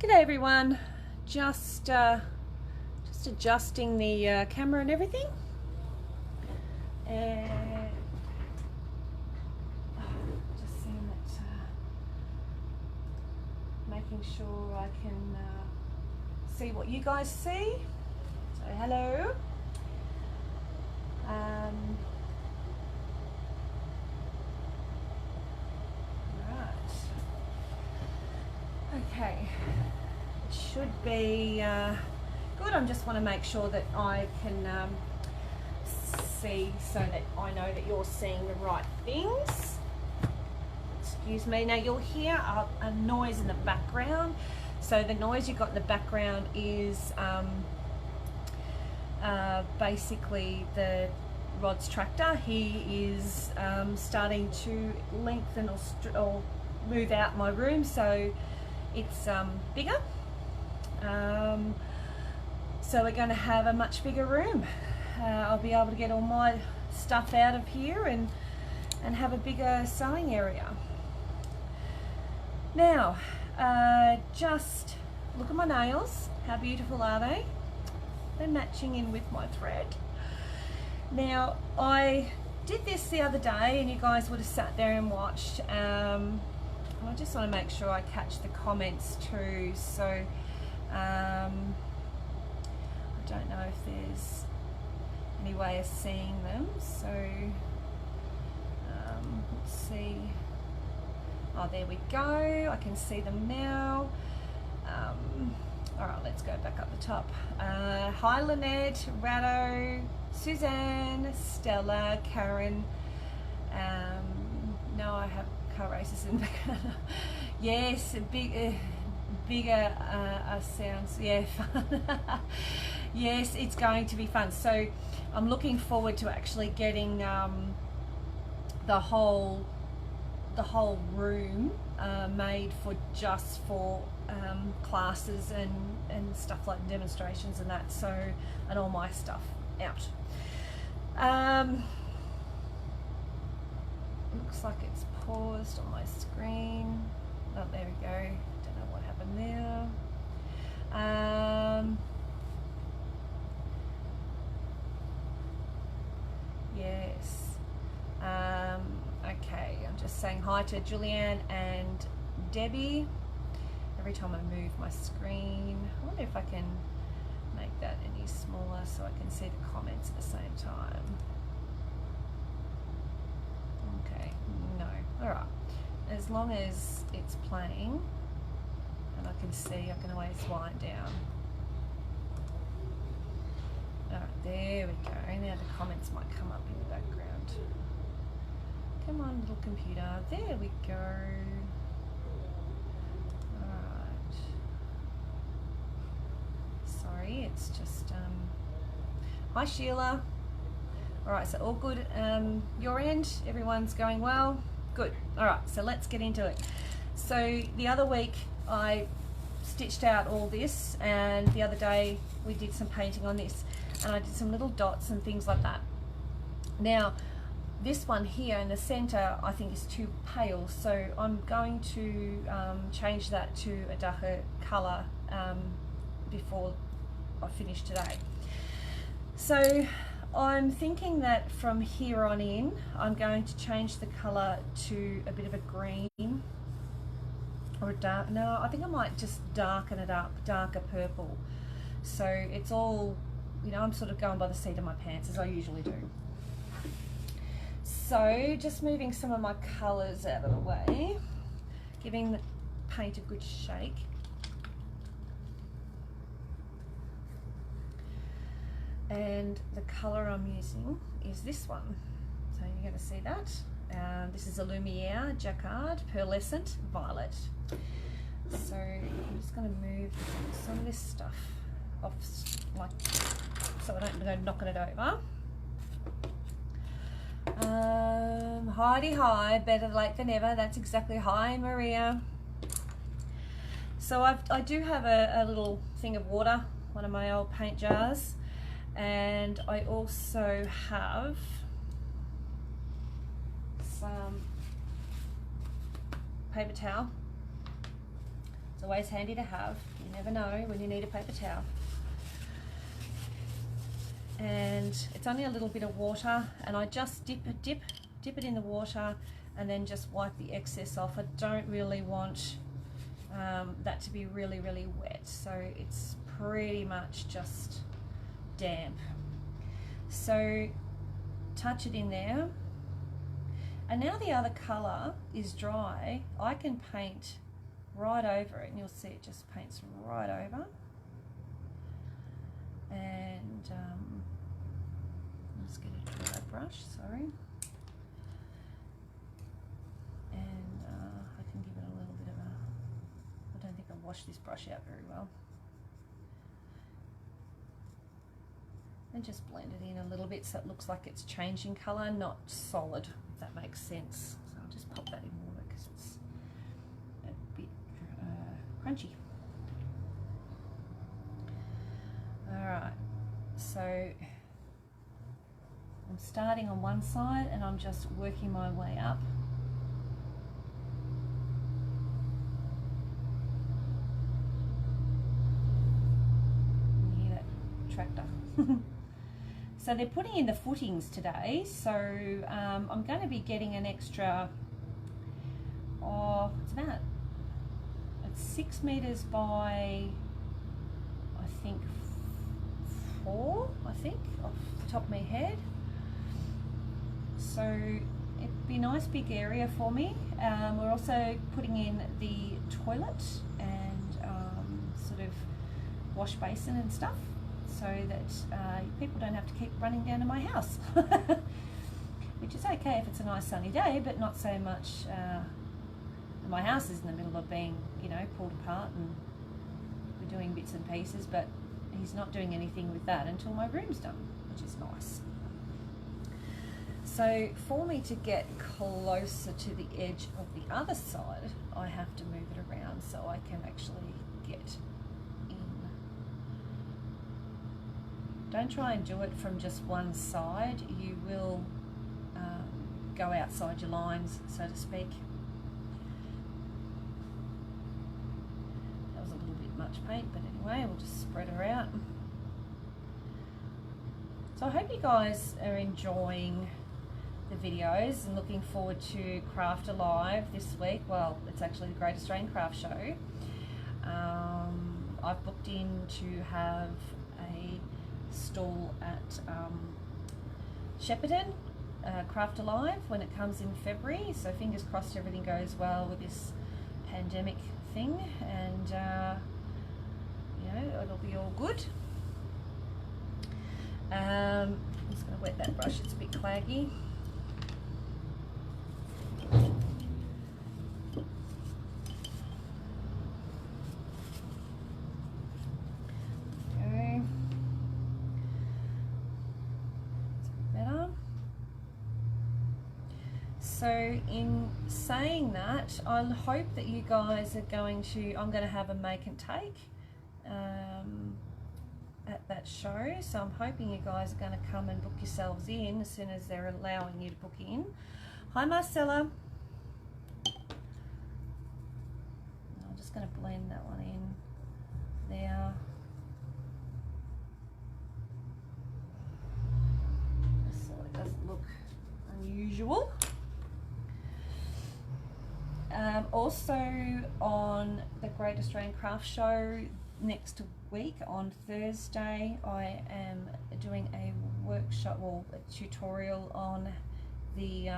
G'day everyone, just adjusting the camera and everything, and just seeing that, making sure I can see what you guys see. So hello. Okay, it should be good. I just want to make sure that I can see so that I know that you're seeing the right things. Excuse me. Now you'll hear a noise in the background. So the noise you got in the background is basically the Rod's tractor. He is starting to lengthen or move out my room, so it's bigger, so we're going to have a much bigger room. I'll be able to get all my stuff out of here and have a bigger sewing area. Now just look at my nails. How beautiful are they? They're matching in with my thread. Now I did this the other day and you guys would have sat there and watched. I just want to make sure I catch the comments too, so I don't know if there's any way of seeing them, so let's see. Oh, there we go, I can see them now. Alright, let's go back up the top. Hi Lynette, Rado, Suzanne, Stella, Karen. No, I have car races in the background. Yes, bigger sounds, yeah, fun. Yes, it's going to be fun. So I'm looking forward to actually getting the whole room made for just for classes and stuff like demonstrations and that, so, and all my stuff out. Looks like it's paused on my screen. Oh, there we go. Don't know what happened there. Yes. Okay, I'm just saying hi to Julianne and Debbie. Every time I move my screen, I wonder if I can make that any smaller so I can see the comments at the same time. Okay, no, all right. As long as it's playing and I can see, I can always wind down. All right, there we go. Now the comments might come up in the background. Come on, little computer. There we go. All right. Sorry, it's just, hi Sheila. All right, so all good. Your end, everyone's going well? Good. All right, so let's get into it. So the other week I stitched out all this, and the other day we did some painting on this, and I did some little dots and things like that. Now this one here in the center I think is too pale, so I'm going to change that to a darker color before I finish today. So I'm thinking that from here on in, I'm going to change the colour to a bit of a green or a dark, no, I think I might just darken it up, darker purple. So it's all, you know, I'm sort of going by the seat of my pants as I usually do. So just moving some of my colours out of the way, giving the paint a good shake. And the colour I'm using is this one, so you're going to see that. This is a Lumiere Jacquard Pearlescent Violet. So I'm just going to move some of this stuff off, like, so I don't go knocking it over. Hi, better late than never. That's exactly, hi Maria. So I do have a little thing of water, one of my old paint jars. And I also have some paper towel. It's always handy to have. You never know when you need a paper towel. And it's only a little bit of water, and I just dip it in the water and then just wipe the excess off. I don't really want that to be really wet, so it's pretty much just damp. So touch it in there, and now the other colour is dry. I can paint right over it, and you'll see it just paints right over. And let's get a dry brush, sorry. And I can give it a little bit of a, I don't think I washed this brush out very well. And just blend it in a little bit so it looks like it's changing colour, not solid, if that makes sense. So I'll just pop that in water because it's a bit crunchy. Alright, so I'm starting on one side and I'm just working my way up. You hear that tractor? So they're putting in the footings today, so I'm going to be getting an extra, it's 6 meters by, I think 4, off the top of my head. So it'd be a nice big area for me. We're also putting in the toilet and sort of wash basin and stuff, so that people don't have to keep running down to my house. Which is okay if it's a nice sunny day, but not so much. My house is in the middle of being, pulled apart, and we're doing bits and pieces, but he's not doing anything with that until my room's done, which is nice. So for me to get closer to the edge of the other side, I have to move it around so I can actually get in. Don't try and do it from just one side. You will go outside your lines, so to speak. That was a little bit much paint, but anyway, we'll just spread her out. So I hope you guys are enjoying the videos and looking forward to Craft Alive this week. Well, it's actually the Great Australian Craft Show. I've booked in to have a stall at Shepparton, Craft Alive, when it comes in February. So fingers crossed everything goes well with this pandemic thing, and it'll be all good. I'm just going to wet that brush, it's a bit claggy. So in saying that, I hope that you guys are I'm going to have a make and take at that show. So I'm hoping you guys are going to come and book yourselves in as soon as they're allowing you to book in. Hi Marcella. I'm just going to blend that one in there. Just so it doesn't look unusual. Also on the Great Australian Craft Show next week on Thursday, I am doing a workshop, or a tutorial on the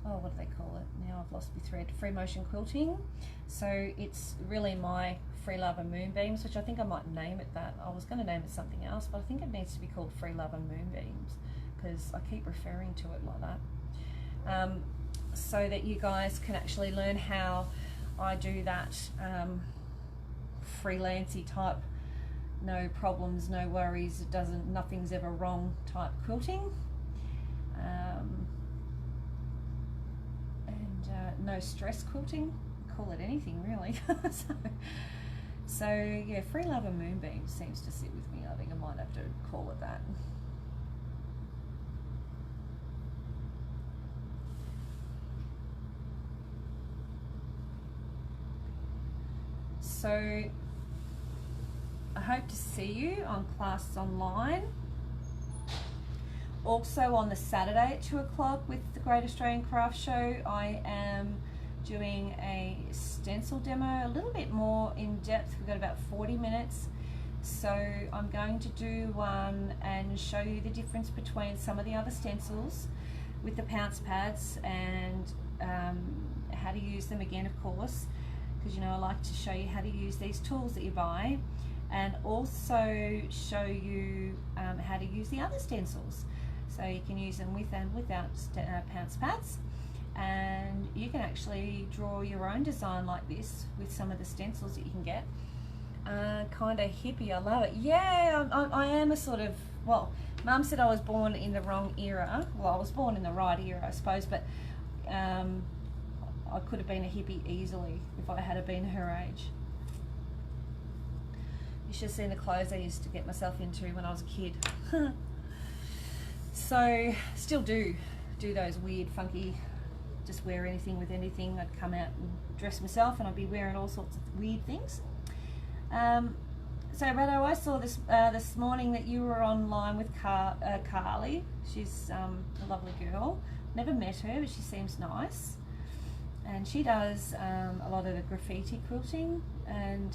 what do they call it now? I've lost my thread. Free motion quilting. So it's really my Free Love and Moonbeams, which I think I might name it that. I was going to name it something else, but I think it needs to be called Free Love and Moonbeams because I keep referring to it like that. So that you guys can actually learn how I do that freelancy type, no problems, no worries, nothing's ever wrong type quilting, and no stress quilting. Call it anything really. so yeah, Free Love and Moonbeams seems to sit with me. I think I might have to call it that. So I hope to see you on Classes Online. Also on the Saturday at 2 o'clock with the Great Australian Craft Show, I am doing a stencil demo, a little bit more in depth. We've got about 40 minutes. So I'm going to do one and show you the difference between some of the other stencils with the pounce pads, and how to use them again, of course, because you know I like to show you how to use these tools that you buy, and also show you how to use the other stencils. So you can use them with and without pounce pads, and you can actually draw your own design like this with some of the stencils that you can get. Kind of hippie, I love it. Yeah, I am a sort of, well, Mum said I was born in the wrong era. Well, I was born in the right era, I suppose, but I could have been a hippie easily if I had been her age. You should have seen the clothes I used to get myself into when I was a kid. So, still do those weird, funky, just wear anything with anything. I'd come out and dress myself and I'd be wearing all sorts of weird things. So Rado, I saw this morning that you were online with Carly. She's a lovely girl. Never met her, but she seems nice. And she does a lot of the graffiti quilting, and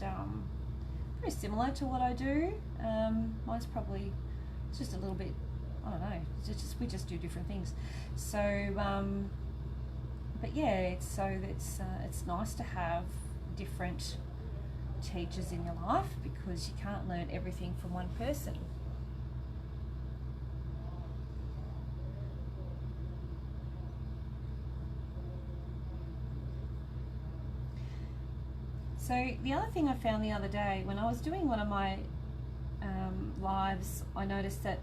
very similar to what I do. Mine's probably just a little bit, I don't know, we just do different things. So, but yeah, it's nice to have different teachers in your life, because you can't learn everything from one person. So the other thing I found the other day when I was doing one of my lives, I noticed that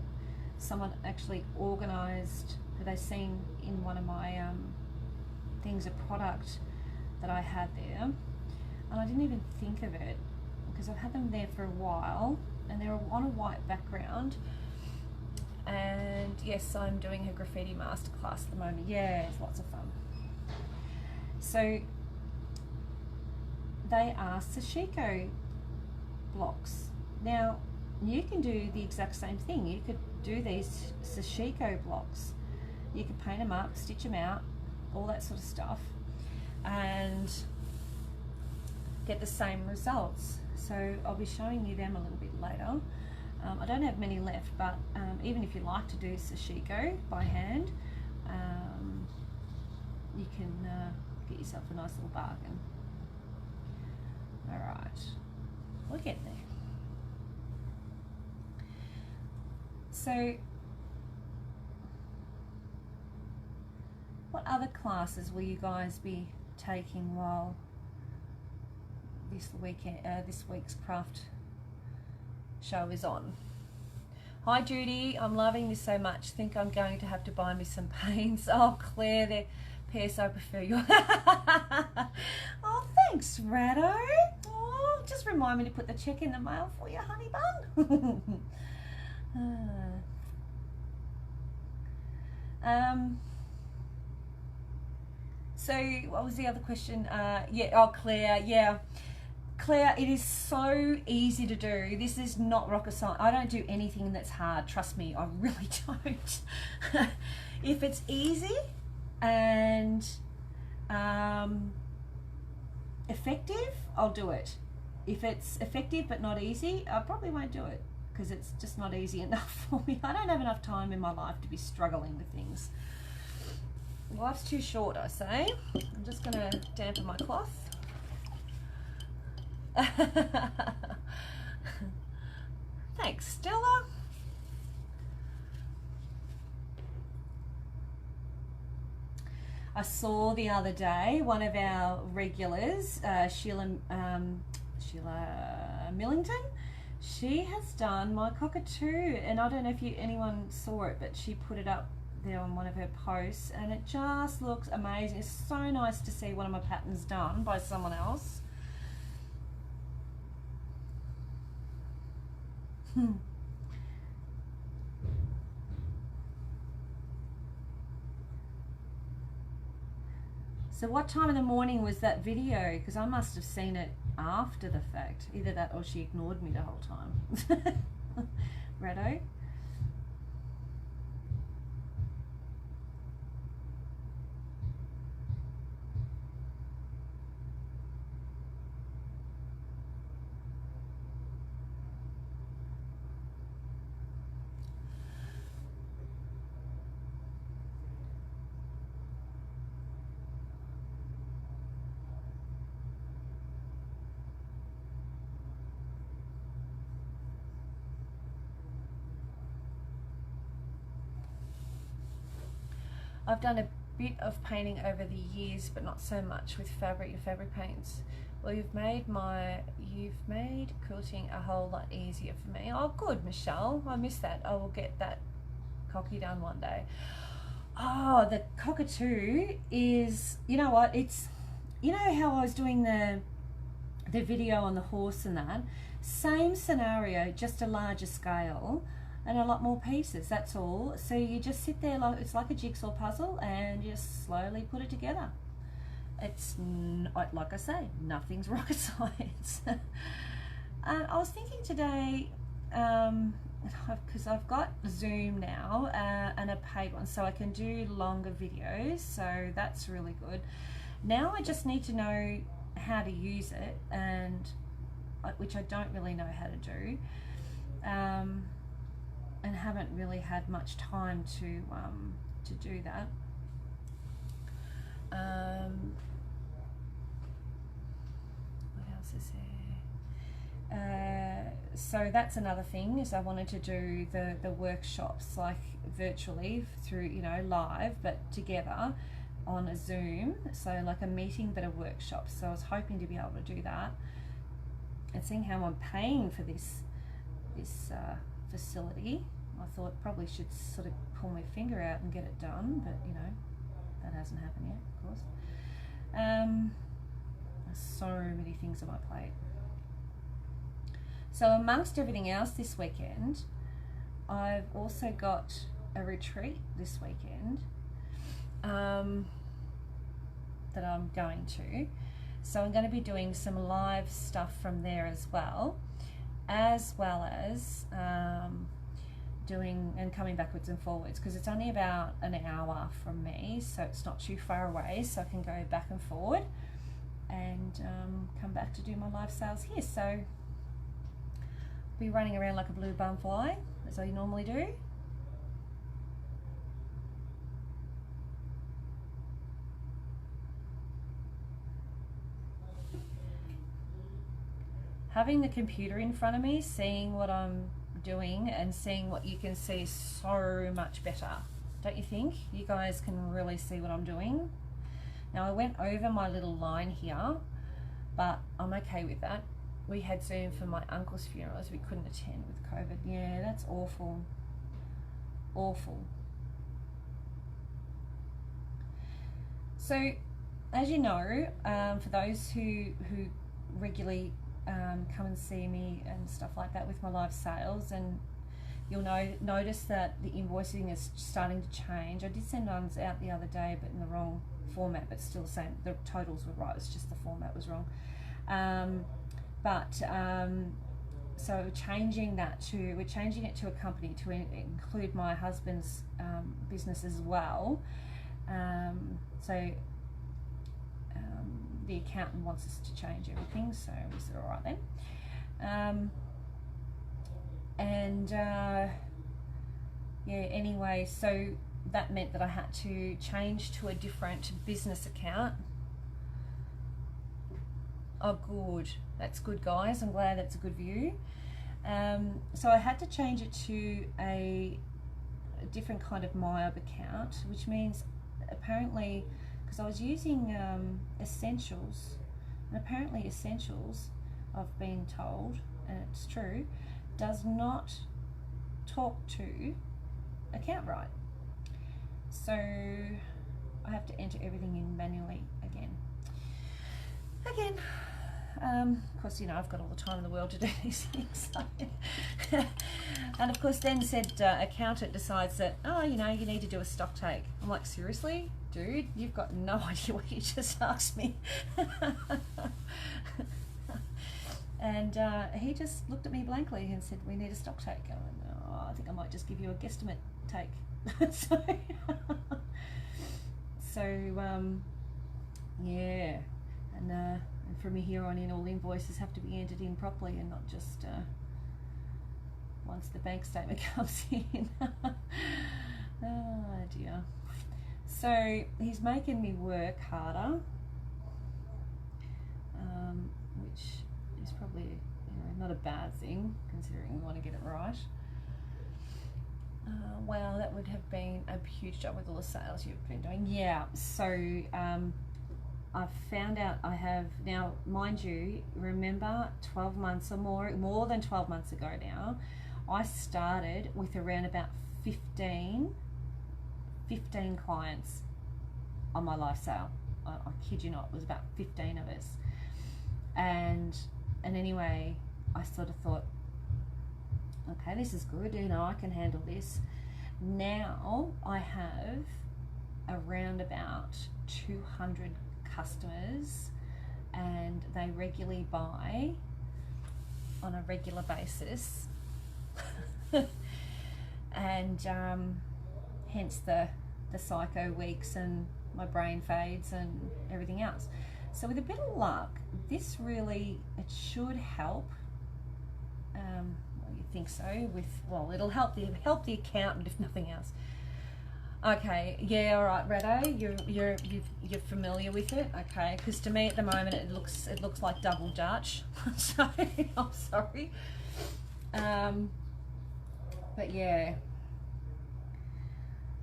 someone actually organised, that they seen in one of my things, a product that I had there. And I didn't even think of it because I've had them there for a while, and they're on a white background. And yes, I'm doing a graffiti masterclass at the moment. Yeah, it's lots of fun. So they are sashiko blocks. Now you can do the exact same thing. You could do these sashiko blocks. You could paint them up, stitch them out, all that sort of stuff, and get the same results. So I'll be showing you them a little bit later. I don't have many left, but even if you like to do sashiko by hand, you can get yourself a nice little bargain. All right, we'll get there. So what other classes will you guys be taking while this week's craft show is on? Hi Judy, I'm loving this so much. Think I'm going to have to buy me some paints. Oh Claire, they're P.S. I prefer you. Oh thanks Rado. Oh, just remind me to put the check in the mail for you, honey bun. So what was the other question? Yeah, oh Claire, yeah. Claire, it is so easy to do. This is not rocket science. I don't do anything that's hard. Trust me, I really don't. If it's easy and effective, I'll do it. If it's effective but not easy, I probably won't do it, because it's just not easy enough for me. I don't have enough time in my life to be struggling with things. Life's too short, I say. I'm just going to dampen my cloth. Thanks, Stella. I saw the other day one of our regulars, Sheila Millington. She has done my cockatoo, and I don't know if anyone saw it, but she put it up there on one of her posts, and it just looks amazing. It's so nice to see one of my patterns done by someone else. So what time in the morning was that video? Because I must have seen it after the fact. Either that or she ignored me the whole time. Righto. I've done a bit of painting over the years, but not so much with fabric and fabric paints. Well, you've made quilting a whole lot easier for me. Oh, good, Michelle. I missed that. I will get that cocky done one day. Oh, the cockatoo is, you know what? It's, you know how I was doing the video on the horse and that? Same scenario, just a larger scale. And a lot more pieces, that's all. So you just sit there, like it's like a jigsaw puzzle, and you just slowly put it together. It's, like I say, nothing's rocket science. I was thinking today, because I've got Zoom now, and a paid one, so I can do longer videos, so that's really good. Now I just need to know how to use it, and which I don't really know how to do. And haven't really had much time to do that. What else is there? So that's another thing, is I wanted to do the workshops like virtually through, you know, live, but together on a Zoom. So like a meeting but a workshop. So I was hoping to be able to do that. And seeing how I'm paying for this facility, I thought probably should sort of pull my finger out and get it done, but you know, that hasn't happened yet, of course. There's so many things on my plate. So amongst everything else this weekend, I've also got a retreat this weekend that I'm going to. So I'm going to be doing some live stuff from there as well as doing and coming backwards and forwards, because it's only about an hour from me, so it's not too far away, so I can go back and forward and come back to do my live sales here. So I'll be running around like a blue bum fly, as I normally do. Having the computer in front of me, seeing what I'm doing and seeing what you can see is so much better, don't you think? You guys can really see what I'm doing. Now I went over my little line here, but I'm okay with that. We had Zoom for my uncle's funeral as we couldn't attend with COVID. Yeah, that's awful. Awful. So as you know, for those who regularly come and see me and stuff like that with my live sales, and you'll notice that the invoicing is starting to change. I did send ones out the other day, but in the wrong format, but still the same. The totals were right, it's just the format was wrong. So we're changing it to a company to include my husband's business as well. The accountant wants us to change everything, so we said all right then. Yeah, anyway, so that meant that I had to change to a different business account. Oh, good. That's good, guys. I'm glad that's a good view. So I had to change it to a different kind of MyOb account, which means apparently, because I was using Essentials, and apparently Essentials, I've been told, and it's true, does not talk to AccountWrite. So I have to enter everything in manually again. Of course, you know, I've got all the time in the world to do these things. And of course then said accountant decides that, oh, you know, you need to do a stock take. I'm like, seriously? Dude, you've got no idea what you just asked me. And he just looked at me blankly and said, we need a stock take. I went, oh, I think I might just give you a guesstimate take. so yeah, and from here on in, all invoices have to be entered in properly and not just once the bank statement comes in. Oh dear. So he's making me work harder, which is probably not a bad thing considering we want to get it right. Wow, that would have been a huge job with all the sales you've been doing. Yeah, so I've found out I have now, mind you, remember 12 months or more than 12 months ago now, I started with around about 15 clients on my live sale. I kid you not, it was about 15 of us. And anyway, I sort of thought, okay, this is good, I can handle this. Now I have around about 200 customers, and they regularly buy on a regular basis. And hence the psycho weeks and my brain fades and everything else. So with a bit of luck, this really, it should help. Well, you think so? It'll help the accountant if nothing else. Okay, yeah, all right, Redo, you're familiar with it, okay? Because to me at the moment it looks like double Dutch. So I'm sorry. But yeah.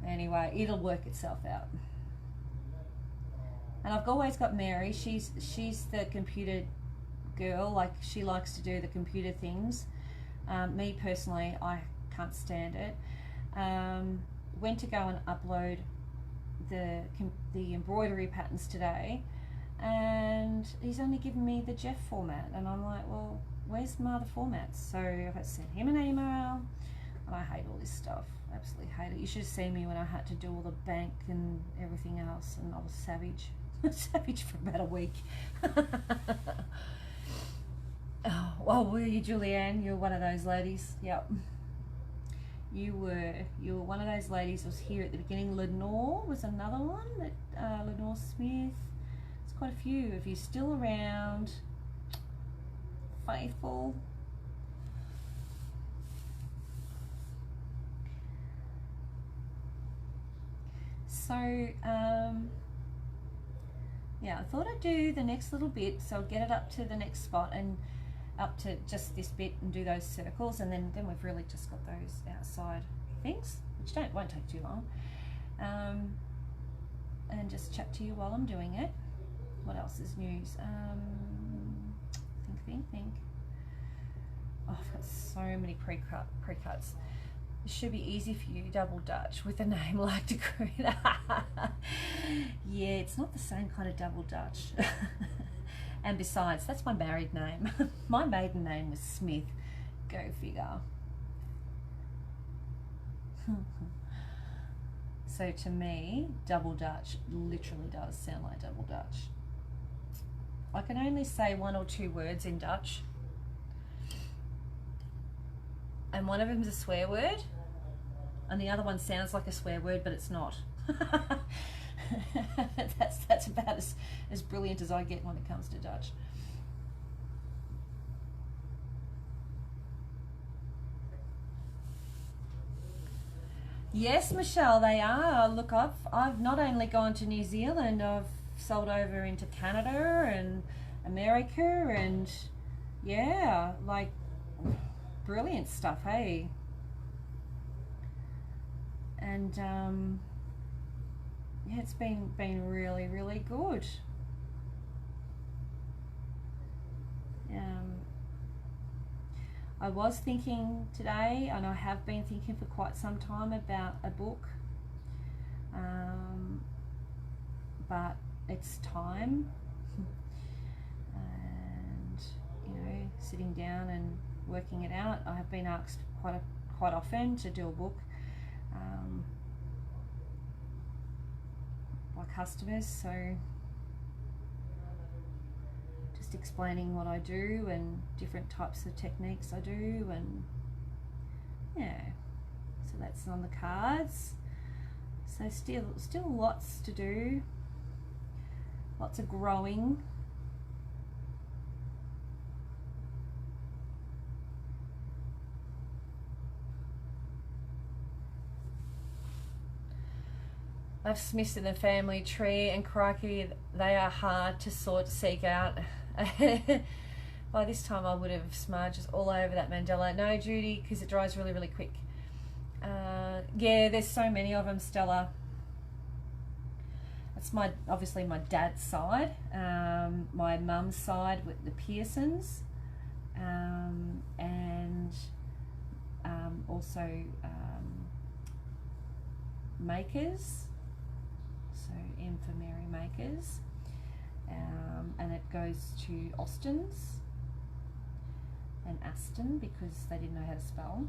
Anyway, it'll work itself out. And I've always got Mary. She's the computer girl. Like, she likes to do the computer things. Me personally, I can't stand it. Went to go and upload the embroidery patterns today, and he's only given me the Jeff format, and I'm like, well, where's my other formats? So I've had to send him an email, and I hate all this stuff. Absolutely hate it. You should have seen me when I had to do all the bank and everything else, and I was savage. Savage for about a week. Oh, well, were you, Julianne? You're one of those ladies. Yep. You were one of those ladies who was here at the beginning. Lenore was another one. That Lenore Smith. There's quite a few of you still around. Faithful. So yeah, I thought I'd do the next little bit, so I'll get it up to the next spot and up to just this bit and do those circles, and then we've really just got those outside things, which won't take too long, and just chat to you while I'm doing it. What else is news? Think. Oh, I've got so many pre-cuts. It should be easy for you, double Dutch, with a name like Decree. Yeah, it's not the same kind of double Dutch. And besides, that's my married name. My maiden name was Smith. Go figure. So to me, double Dutch literally does sound like double Dutch. I can only say 1 or 2 words in Dutch, and one of them is a swear word, and the other one sounds like a swear word, but it's not. That's about as brilliant as I get when it comes to Dutch. Yes, Michelle, they are. Look, I've not only gone to New Zealand, I've sold over into Canada and America, and yeah, like, brilliant stuff, hey? And yeah, it's been really, really good. I was thinking today, and I have been thinking for quite some time about a book, but it's time, and sitting down and working it out. I have been asked quite often to do a book by customers, so just just explaining what I do and different types of techniques I do, and yeah, so that's on the cards. So still lots to do, lots of growing. I've Smiths in the family tree, and crikey, they are hard to seek out. By this time I would have smudges all over that mandala. No, Judy, because it dries really, really quick. Yeah, there's so many of them, Stella. That's obviously my dad's side. My mum's side with the Pearsons, and also Makers. So M for Mary Makers, and it goes to Austins and Aston because they didn't know how to spell,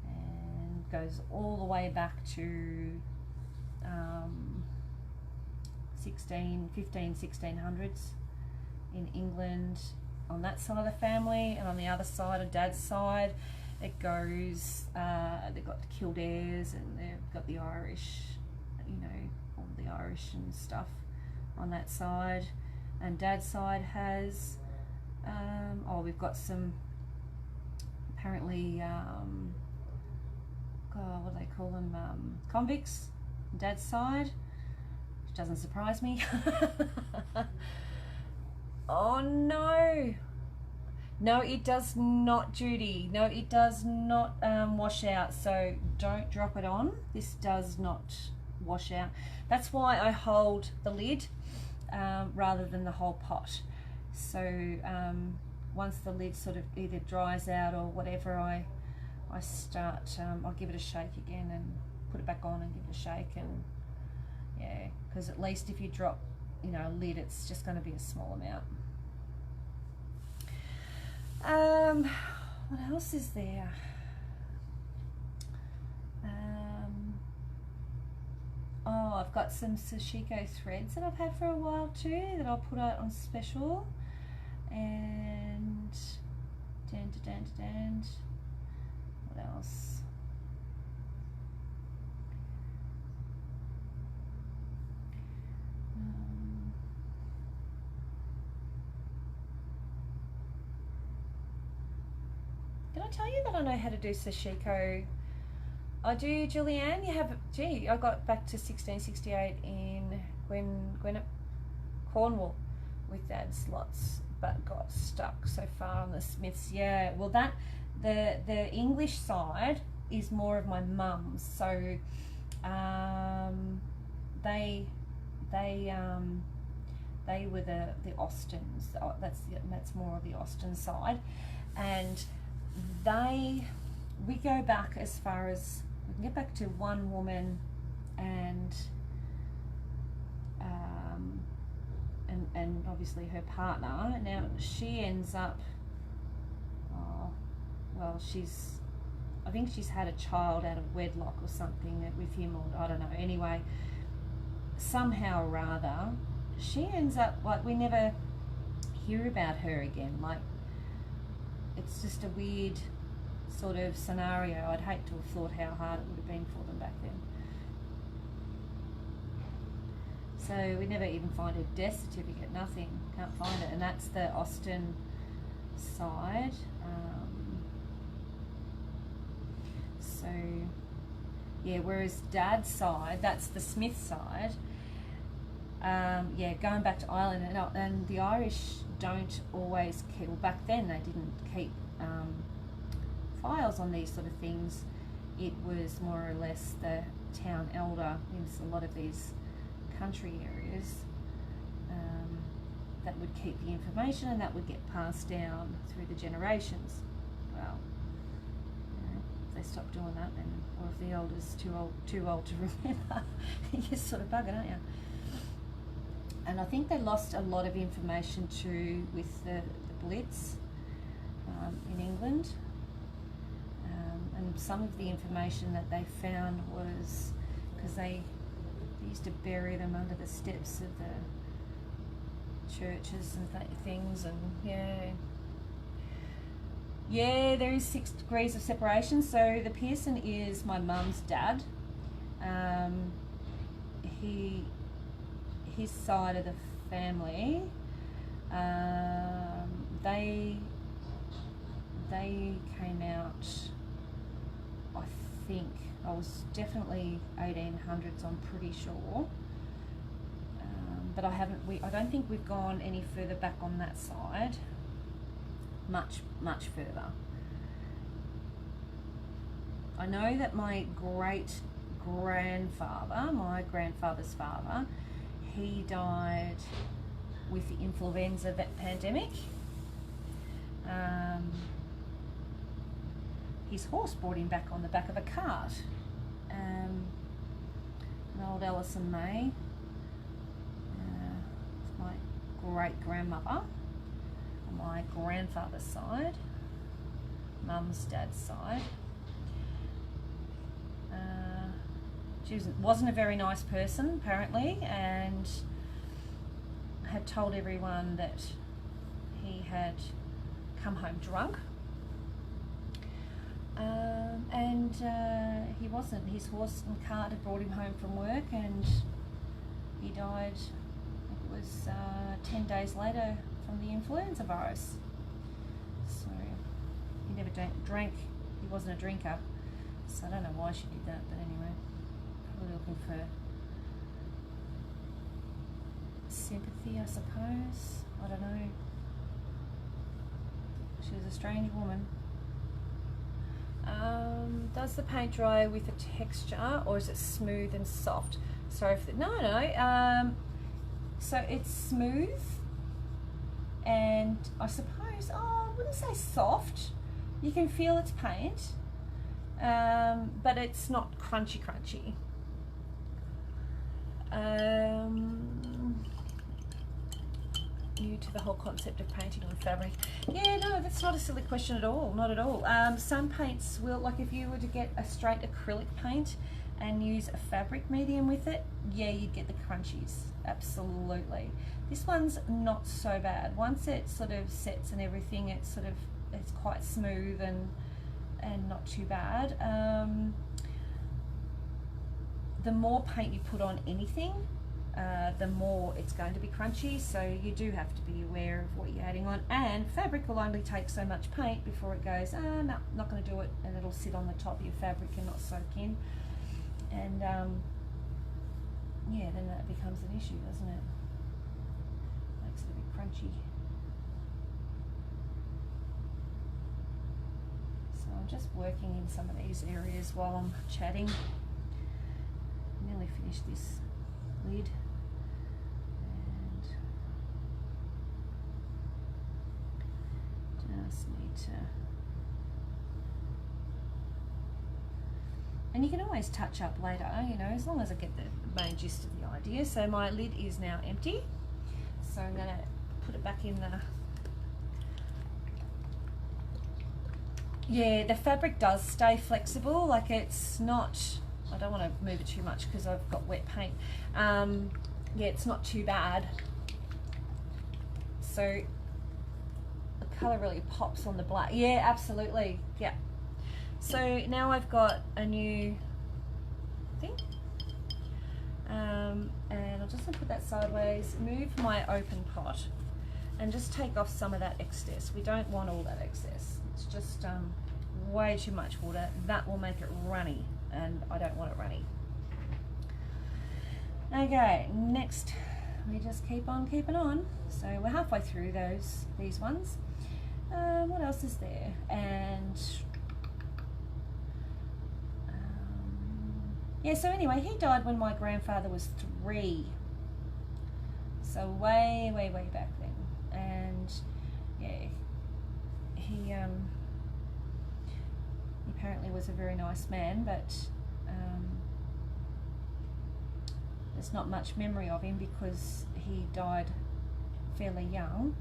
and goes all the way back to 1600s in England on that side of the family, and on the other side of Dad's side it goes, they've got the Kildares and they've got the Irish, you know, all the Irish and stuff on that side. And Dad's side has we've got some apparently what do they call them, convicts on Dad's side, which doesn't surprise me. Oh no, it does not, Judy. No, it does not wash out, so don't drop it on. This does not wash out. That's why I hold the lid rather than the whole pot. So once the lid sort of either dries out or whatever, I start, I'll give it a shake again and put it back on and give it a shake, and yeah, because at least if you drop, you know, a lid, it's just going to be a small amount. What else is there? Oh, I've got some Sashiko threads that I've had for a while too that I'll put out on special. And what else? Did I tell you that I know how to do Sashiko? I do, Julianne. You have, gee, I got back to 1668 in Gwinnett, Cornwall with Dad's lots, but got stuck so far on the Smiths. Yeah, well, that the English side is more of my mum's, so they were the Austins. That's more of the Austin side, and we go back as far as we can get back to one woman, and obviously her partner. Now she ends up, I think she's had a child out of wedlock or something with him, or I don't know. Anyway, somehow or other, she ends up, like, we never hear about her again. Like, it's just a weird sort of scenario. I'd hate to have thought how hard it would have been for them back then. So we never even find her death certificate, nothing, can't find it. And that's the Austin side. So yeah, whereas Dad's side, that's the Smith side. Yeah, going back to Ireland, and the Irish don't always keep, well, back then they didn't keep files on these sort of things. It was more or less the town elder in a lot of these country areas that would keep the information, and that would get passed down through the generations. Well, you know, if they stop doing that, then, or if the elder's too old to remember, you're sort of buggered, aren't you? And I think they lost a lot of information too with the Blitz in England. And some of the information that they found was because they used to bury them under the steps of the churches and things, and yeah, there is 6 degrees of separation. So the Pearson is my mum's dad. His side of the family, they came out, I think, I was definitely 1800s, I'm pretty sure. But I don't think we've gone any further back on that side. Much further. I know that my great-grandfather, my grandfather's father, he died with the influenza pandemic. His horse brought him back on the back of a cart. An old Ellison May. It's my great-grandmother on my grandfather's side, mum's dad's side. She wasn't a very nice person, apparently, and had told everyone that he had come home drunk. And he wasn't. His horse and cart had brought him home from work, and he died, I think it was 10 days later, from the influenza virus. So he never drank. He wasn't a drinker. So I don't know why she did that, but anyway, probably looking for sympathy, I suppose. I don't know. She was a strange woman. Does the paint dry with a texture, or is it smooth and soft? Sorry for no. So it's smooth, and I suppose, I wouldn't say soft. You can feel its paint, but it's not crunchy. New to the whole concept of painting on fabric. Yeah, no, that's not a silly question at all, not at all. Some paints will, like if you were to get a straight acrylic paint and use a fabric medium with it, yeah, you'd get the crunchies, absolutely. This one's not so bad. Once it sort of sets and everything, it's quite smooth and not too bad. The more paint you put on anything, the more it's going to be crunchy, so you do have to be aware of what you're adding on. And fabric will only take so much paint before it goes, no, not going to do it, and it'll sit on the top of your fabric and not soak in. And yeah, then that becomes an issue, doesn't it? Makes it a bit crunchy. So I'm just working in some of these areas while I'm chatting. Nearly finished this lid, and just need to, and you can always touch up later, you know, as long as I get the main gist of the idea. So my lid is now empty, so I'm going to put it back in the, yeah, the fabric does stay flexible, like it's not, I don't want to move it too much because I've got wet paint. Yeah, it's not too bad. So the colour really pops on the black. Yeah, absolutely. Yeah. So now I've got a new thing. And I'll just put that sideways, move my open pot, and just take off some of that excess. We don't want all that excess. It's just way too much water. That will make it runny, and I don't want it runny. Okay, next we just keep on keeping on. So we're halfway through these ones. What else is there? And yeah, so anyway, he died when my grandfather was 3. So way back then. And yeah, he apparently was a very nice man, but there's not much memory of him because he died fairly young,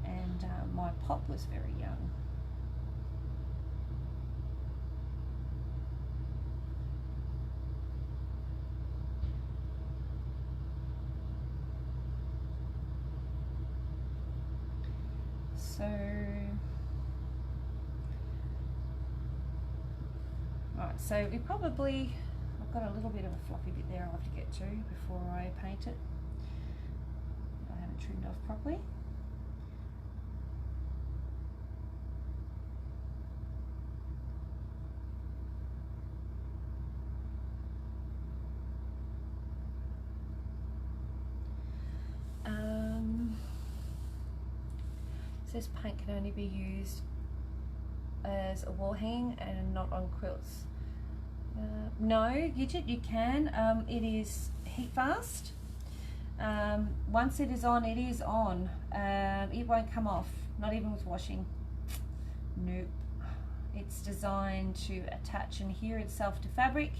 and my pop was very young. So, right, so we probably, I've got a little bit of a fluffy bit there I'll have to get to before I paint it. I haven't trimmed off properly. This paint can only be used as a wall hang and not on quilts. No, Gidget, you can. It is heat fast. Once it is on, it is on. It won't come off, not even with washing. Nope. It's designed to attach and adhere itself to fabric,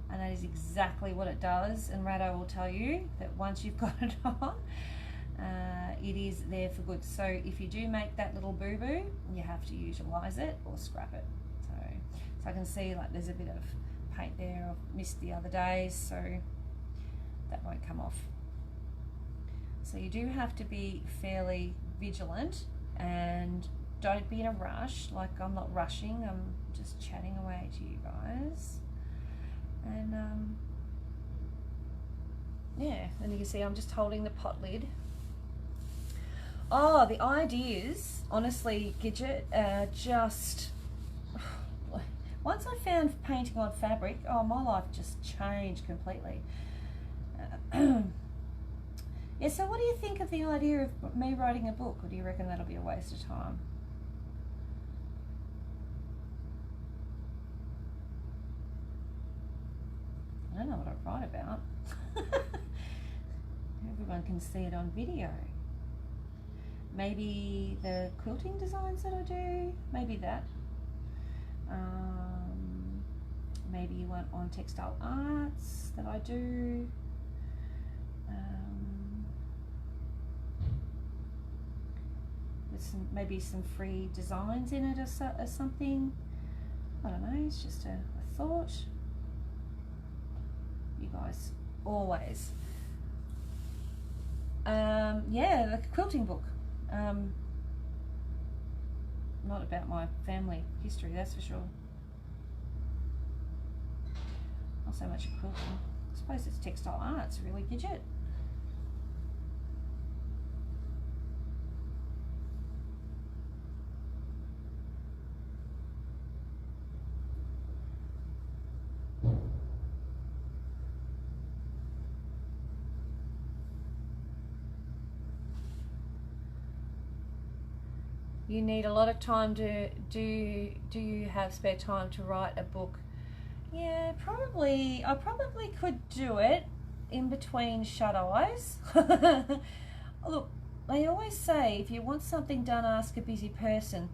and that is exactly what it does. And Rado will tell you that once you've got it on, it is there for good. So if you do make that little boo-boo, you have to utilize it or scrap it. So I can see like there's a bit of paint there I've missed the other days, so that won't come off. So you do have to be fairly vigilant and don't be in a rush. Like, I'm not rushing, I'm just chatting away to you guys. And yeah, and you can see I'm just holding the pot lid. Oh, the ideas, honestly, Gidget, just, once I found painting on fabric, oh, my life just changed completely. Yeah, so what do you think of the idea of me writing a book, or do you reckon that'll be a waste of time? I don't know what I write about. Everyone can see it on video. Maybe the quilting designs that I do, maybe that. Maybe you want on textile arts that I do. With maybe some free designs in it or something. I don't know, it's just a thought. You guys always. Yeah, the quilting book. Not about my family history, that's for sure. Not so much quilting. I suppose it's textile arts, really, Gidget. You need a lot of time to do you have spare time to write a book? Yeah, probably. I probably could do it in between shut eyes. Look, they always say if you want something done, ask a busy person.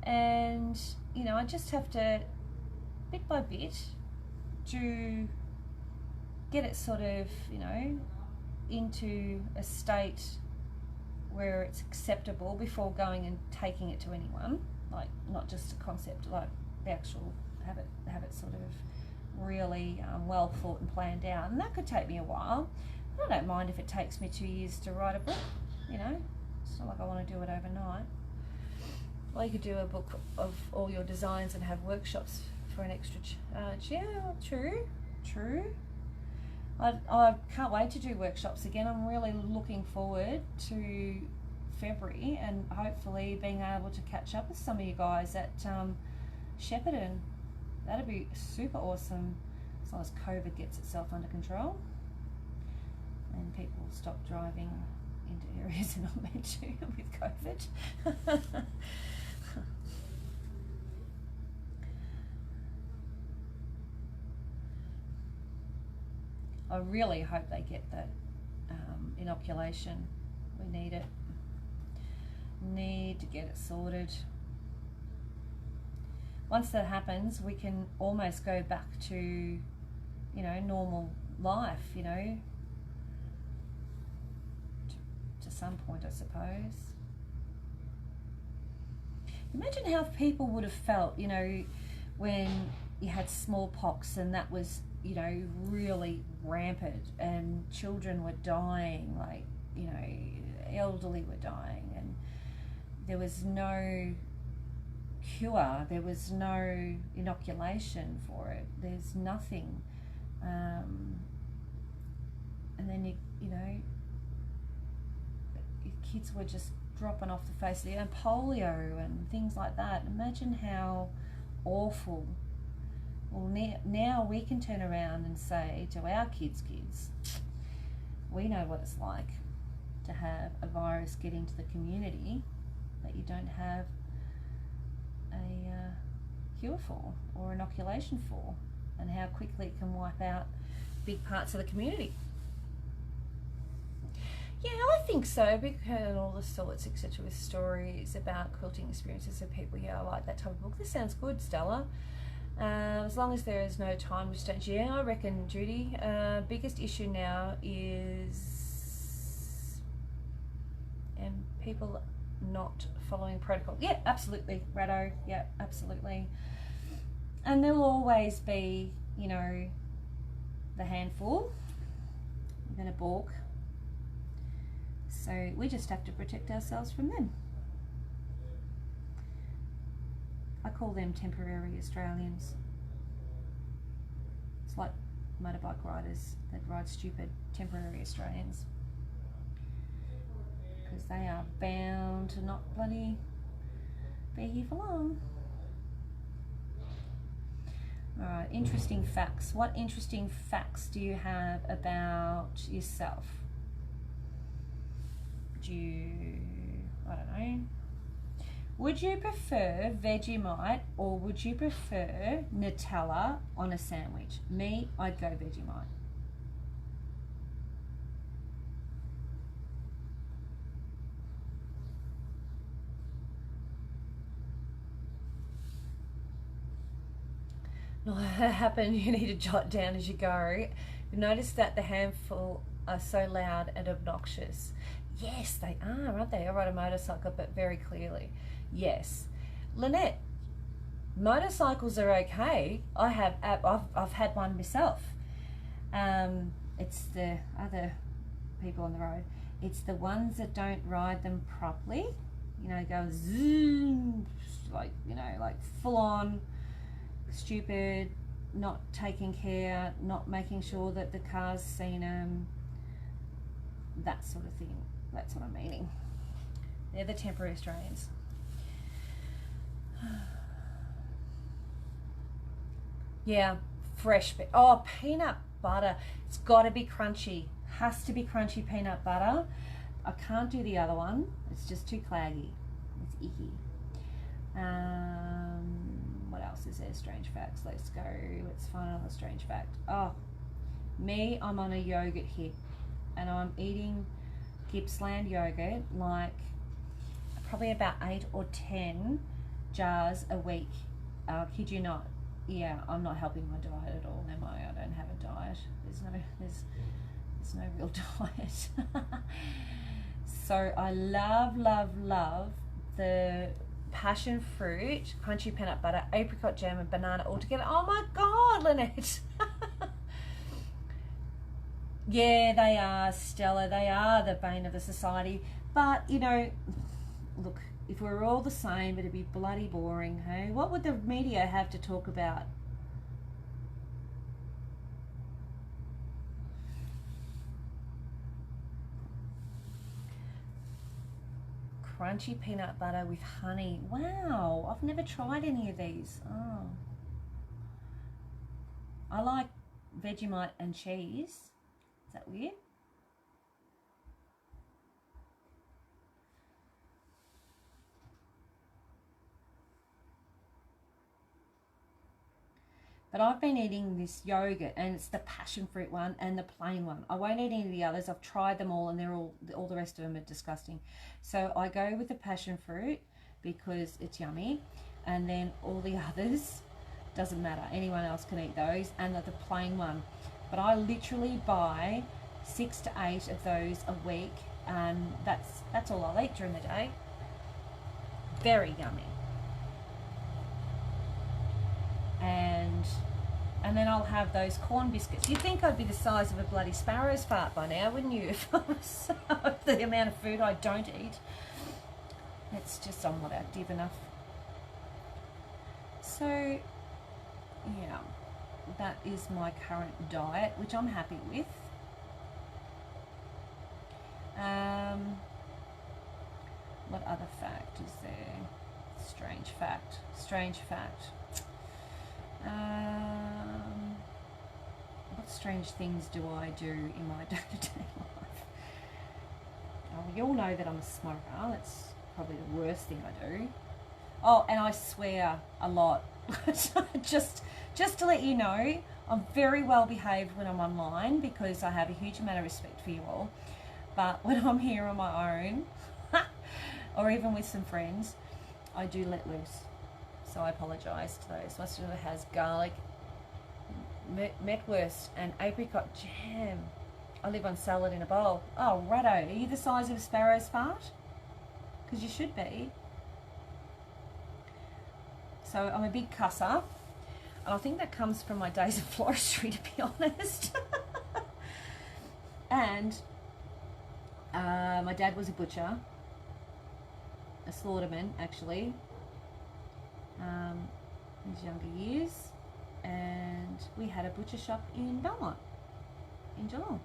And, you know, I just have to, bit by bit, to get it sort of, you know, into a state where it's acceptable before going and taking it to anyone. Like, not just a concept, like the actual, have it sort of really well thought and planned out. And that could take me a while. I don't mind if it takes me 2 years to write a book, you know. It's not like I want to do it overnight. Well, you could do a book of all your designs and have workshops for an extra charge. Yeah, true. I can't wait to do workshops again. I'm really looking forward to February and hopefully being able to catch up with some of you guys at Shepparton. That'd be super awesome, as long as COVID gets itself under control and people stop driving into areas they're not meant to with COVID. I really hope they get that inoculation. We need it. Need to get it sorted. Once that happens, we can almost go back to, you know, normal life, you know, to some point, I suppose. Imagine how people would have felt, you know, when you had smallpox and that was, you know, really rampant and children were dying, like, you know, elderly were dying, and there was no cure, there was no inoculation for it, there's nothing. And then you know, kids were just dropping off the face of the earth, and polio and things like that. Imagine how awful. Well, now we can turn around and say to our kids, we know what it's like to have a virus get into the community that you don't have a cure for or inoculation for, and how quickly it can wipe out big parts of the community. Yeah, I think so. We've heard all the sorts, etc., with stories about quilting experiences of people. Yeah, I like that type of book. This sounds good, Stella. As long as there is no time restraint. Yeah, I reckon, Judy. Biggest issue now is people not following protocol. Yeah, absolutely, Rado. Yeah, absolutely. And there will always be, you know, the handful. I'm going to balk. So we just have to protect ourselves from them. I call them temporary Australians. It's like motorbike riders that ride stupid, temporary Australians. Because they are bound to not bloody be here for long. Alright, interesting facts. What interesting facts do you have about yourself? I don't know. Would you prefer Vegemite or would you prefer Nutella on a sandwich? Me, I'd go Vegemite. No, that happened. You need to jot down as you go. Notice that the handful are so loud and obnoxious. Yes, they are, aren't they? I ride a motorcycle, but very clearly. Yes. Lynette, motorcycles are okay. I've had one myself. It's the other people on the road. It's the ones that don't ride them properly. You know, go zoom, like, you know, like full on, stupid, not taking care, not making sure that the car's seen them, that sort of thing. That's what I'm meaning. They're the temporary Australians. Yeah, fresh. Oh, peanut butter. It's got to be crunchy. Has to be crunchy peanut butter. I can't do the other one. It's just too claggy. It's icky. What else is there? Strange facts. Let's go. Let's find another strange fact. Oh, me, I'm on a yogurt hit, and I'm eating Gippsland yogurt, like probably about 8 or 10 jars a week. Kid you not. Yeah, I'm not helping my diet at all, am I? I don't have a diet. There's no real diet. So I love the passion fruit, crunchy peanut butter, apricot jam and banana all together. Oh my God, Lynette. Yeah, they are, Stella. They are the bane of the society. But, you know, look, if we were all the same, it'd be bloody boring, hey? What would the media have to talk about? Crunchy peanut butter with honey. Wow, I've never tried any of these. Oh. I like Vegemite and cheese. Is that weird? But I've been eating this yogurt, and it's the passion fruit one and the plain one. I won't eat any of the others. I've tried them all, and they're all the rest of them are disgusting. So I go with the passion fruit because it's yummy, and then all the others, doesn't matter. Anyone else can eat those, and the plain one. But I literally buy 6 to 8 of those a week, and that's all I'll eat during the day. Very yummy. And then I'll have those corn biscuits. You'd think I'd be the size of a bloody sparrow's fart by now, wouldn't you? If I was the amount of food I don't eat. It's just I'm not active enough. So, yeah, that is my current diet, which I'm happy with. What other fact is there? Strange fact. What strange things do I do in my day-to-day life? Oh, you all know that I'm a smoker. That's probably the worst thing I do. Oh, and I swear a lot. just to let you know, I'm very well behaved when I'm online because I have a huge amount of respect for you all. But when I'm here on my own, or even with some friends, I do let loose. So I apologise to those. My sister has garlic, metwurst and apricot jam. I live on salad in a bowl. Oh, ratto, are you the size of a sparrow's fart? Because you should be. So I'm a big cusser. And I think that comes from my days of floristry, to be honest. And my dad was a butcher. A slaughterman, actually, in his younger years, and we had a butcher shop in Belmont, in Geelong,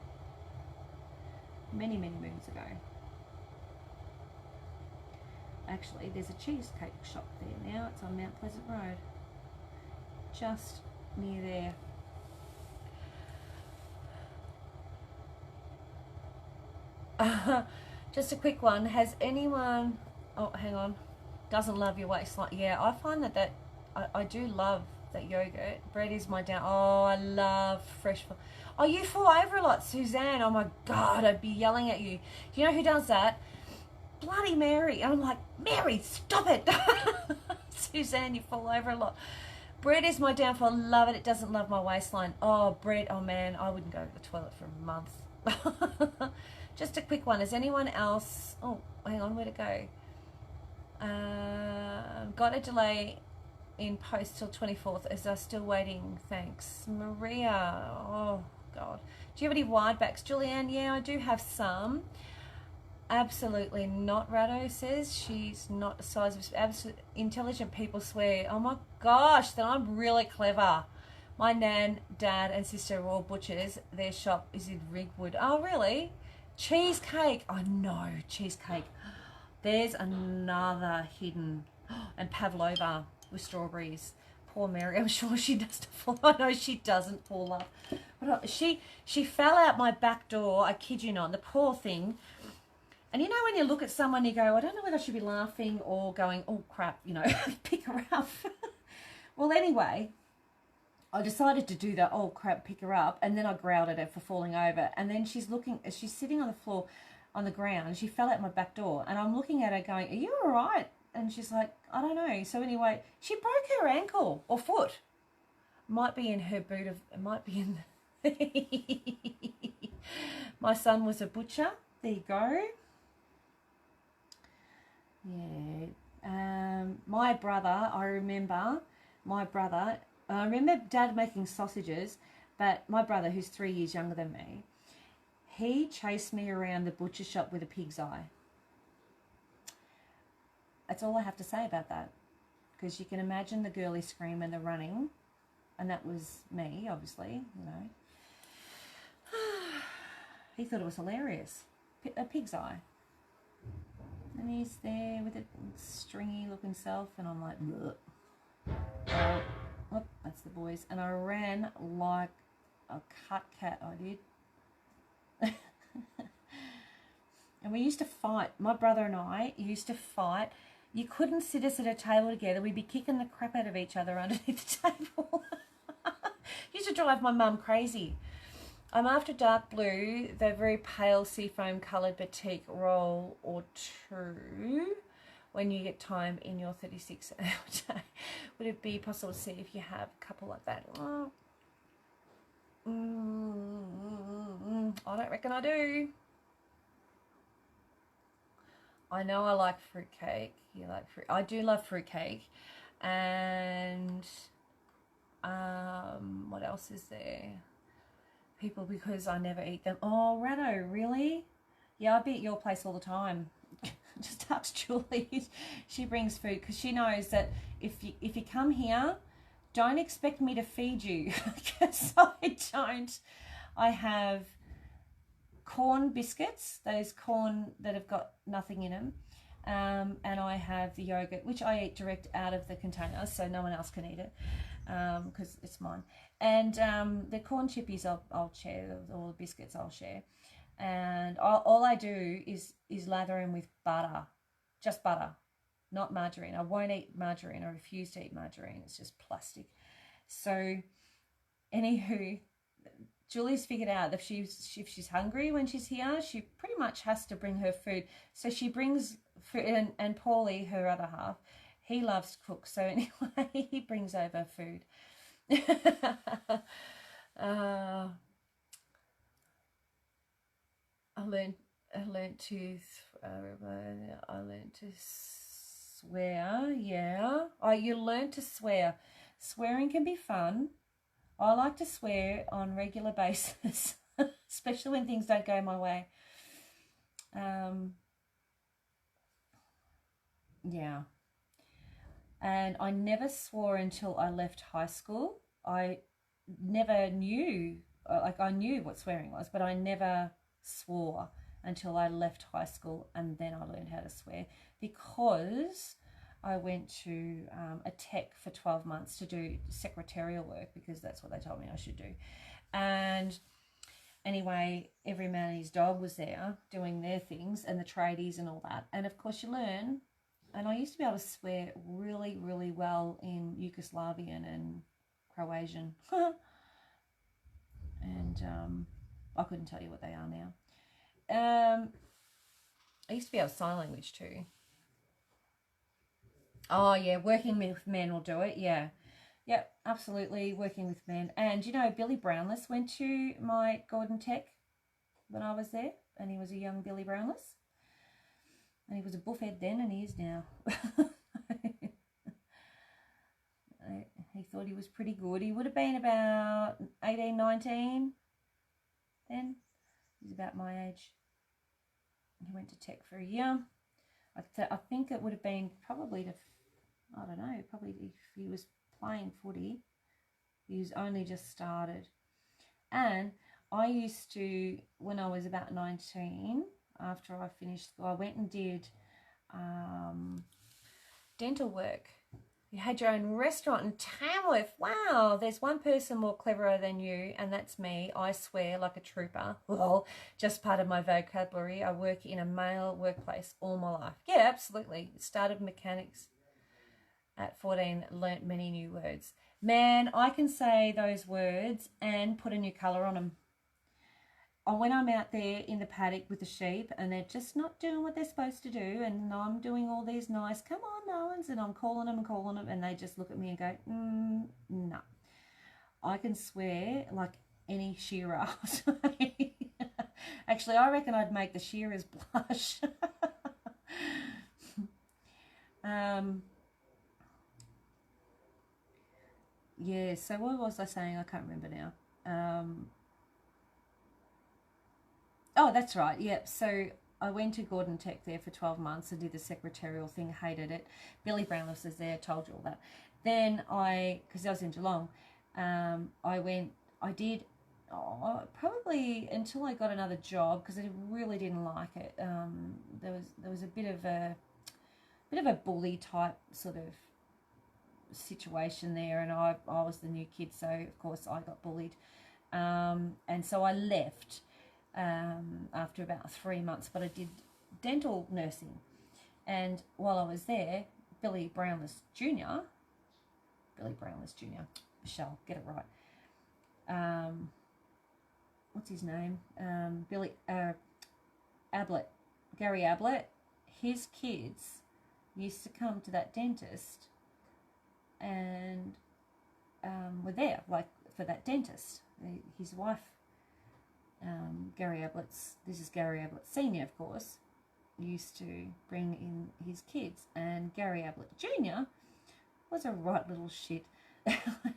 many moons ago. Actually, there's a cheesecake shop there now. It's on Mount Pleasant Road, just near there. Just a quick one. Has anyone... Oh, hang on. Doesn't love your waistline. Yeah, I find that I do love that yogurt. Bread is my down. Oh, I love fresh. Oh, you fall over a lot, Suzanne. Oh my God, I'd be yelling at you. Do you know who does that? Bloody Mary. And I'm like, Mary, stop it. Suzanne, you fall over a lot. Bread is my downfall. Love it. It doesn't love my waistline. Oh, bread. Oh man, I wouldn't go to the toilet for a month. Just a quick one. Has anyone else... Oh, hang on. Where'd it go? Got a delay in post till 24th as I'm still waiting. Thanks. Maria. Oh, God. Do you have any wide backs? Julianne, yeah, I do have some. Absolutely not, Rado says. She's not the size of... Absolute, intelligent people swear, oh my gosh, that I'm really clever. My nan, dad and sister are all butchers. Their shop is in Ringwood. Oh, really? Cheesecake. Oh, no, cheesecake. There's another hidden, and pavlova with strawberries. Poor Mary, I'm sure she doesn't fall. I know she doesn't fall up. But she fell out my back door. I kid you not. The poor thing. And you know when you look at someone, you go, I don't know whether I should be laughing or going, oh crap, you know, pick her up. Well, anyway, I decided to do the oh crap, pick her up, and then I growled at her for falling over. And then she's sitting on the floor. On the ground, she fell out my back door, and I'm looking at her going, are you all right? And she's like, I don't know. So anyway, she broke her ankle or foot. Might be in her boot of, it might be in my son was a butcher. There you go. Yeah. My brother, I remember Dad making sausages, but my brother, who's 3 years younger than me, he chased me around the butcher shop with a pig's eye. That's all I have to say about that. Because you can imagine the girly scream and the running. And that was me, obviously, you know. He thought it was hilarious. A pig's eye. And he's there with a stringy looking self. And I'm like, oh, that's the boys. And I ran like a cut cat, I did. And we used to fight. My brother and I used to fight. You couldn't sit us at a table together. We'd be kicking the crap out of each other underneath the table. Used to drive my mum crazy. I'm after dark blue, the very pale seafoam coloured batik roll or two when you get time in your 36-hour day. Would it be possible to see if you have a couple like that? Oh. I don't reckon I do. I know I like fruitcake. You like fruit? I do love fruitcake. And what else is there? People, because I never eat them. Oh, Rado, really? Yeah, I be at your place all the time. just ask Julie. She brings food because she knows that if you come here, don't expect me to feed you because I don't. I have corn biscuits, those corn that have got nothing in them, and I have the yogurt, which I eat direct out of the container, so no one else can eat it because it's mine. And the corn chippies I'll share, all the biscuits I'll share. And all I do is lather them with butter, just butter, not margarine. I won't eat margarine. I refuse to eat margarine. It's just plastic. So, anywho, Julie's figured out that if she's hungry when she's here, she pretty much has to bring her food. So she brings food, and Paulie, her other half, he loves to cook. So anyway, he brings over food. I learned to swear. Yeah. Oh, you learn to swear. Swearing can be fun. I like to swear on a regular basis, especially when things don't go my way. Yeah. And I never swore until I left high school. I never knew, like I knew what swearing was, but I never swore until I left high school, and then I learned how to swear because I went to a tech for 12 months to do secretarial work because that's what they told me I should do. And anyway, every man and his dog was there doing their things and the tradies and all that. And of course you learn. And I used to be able to swear really, really well in Yugoslavian and Croatian. And I couldn't tell you what they are now. I used to be able to sign language too. Oh, yeah, working with men will do it, yeah. Yep, absolutely, working with men. And, you know, Billy Brownless went to my Gordon Tech when I was there, and he was a young Billy Brownless. And he was a buffhead then, and he is now. He thought he was pretty good. He would have been about 18, 19 then. He's about my age. He went to Tech for a year. I think it would have been probably to, I don't know, probably if he was playing footy, he was only just started. And I used to, when I was about 19, after I finished school, I went and did dental work. You had your own restaurant in Tamworth. Wow, there's one person more cleverer than you, and that's me. I swear like a trooper. Lol, just part of my vocabulary. I work in a male workplace all my life. Yeah, absolutely. Started mechanics at 14, learnt many new words. Man, I can say those words and put a new colour on them. When I'm out there in the paddock with the sheep and they're just not doing what they're supposed to do, and I'm doing all these nice, come on, Noans, and I'm calling them, and they just look at me and go, no. I can swear like any shearer. Actually, I reckon I'd make the shearers blush. Yeah, so what was I saying? I can't remember now. Oh, that's right. Yep. So I went to Gordon Tech there for 12 months and did the secretarial thing, hated it. Billy Brownless was there, told you all that. Then because I was in Geelong, I did probably until I got another job because I really didn't like it. There was a bit of a bully type sort of situation there, and I was the new kid, so of course I got bullied. And so I left. After about 3 months, but I did dental nursing, and while I was there, Billy Brownless Jr., Michelle, get it right, what's his name, Ablett, Gary Ablett, his kids used to come to that dentist and were there, like, for that dentist. His wife, Gary Ablett's, this is Gary Ablett Sr., of course, used to bring in his kids, and Gary Ablett Jr. was a right little shit.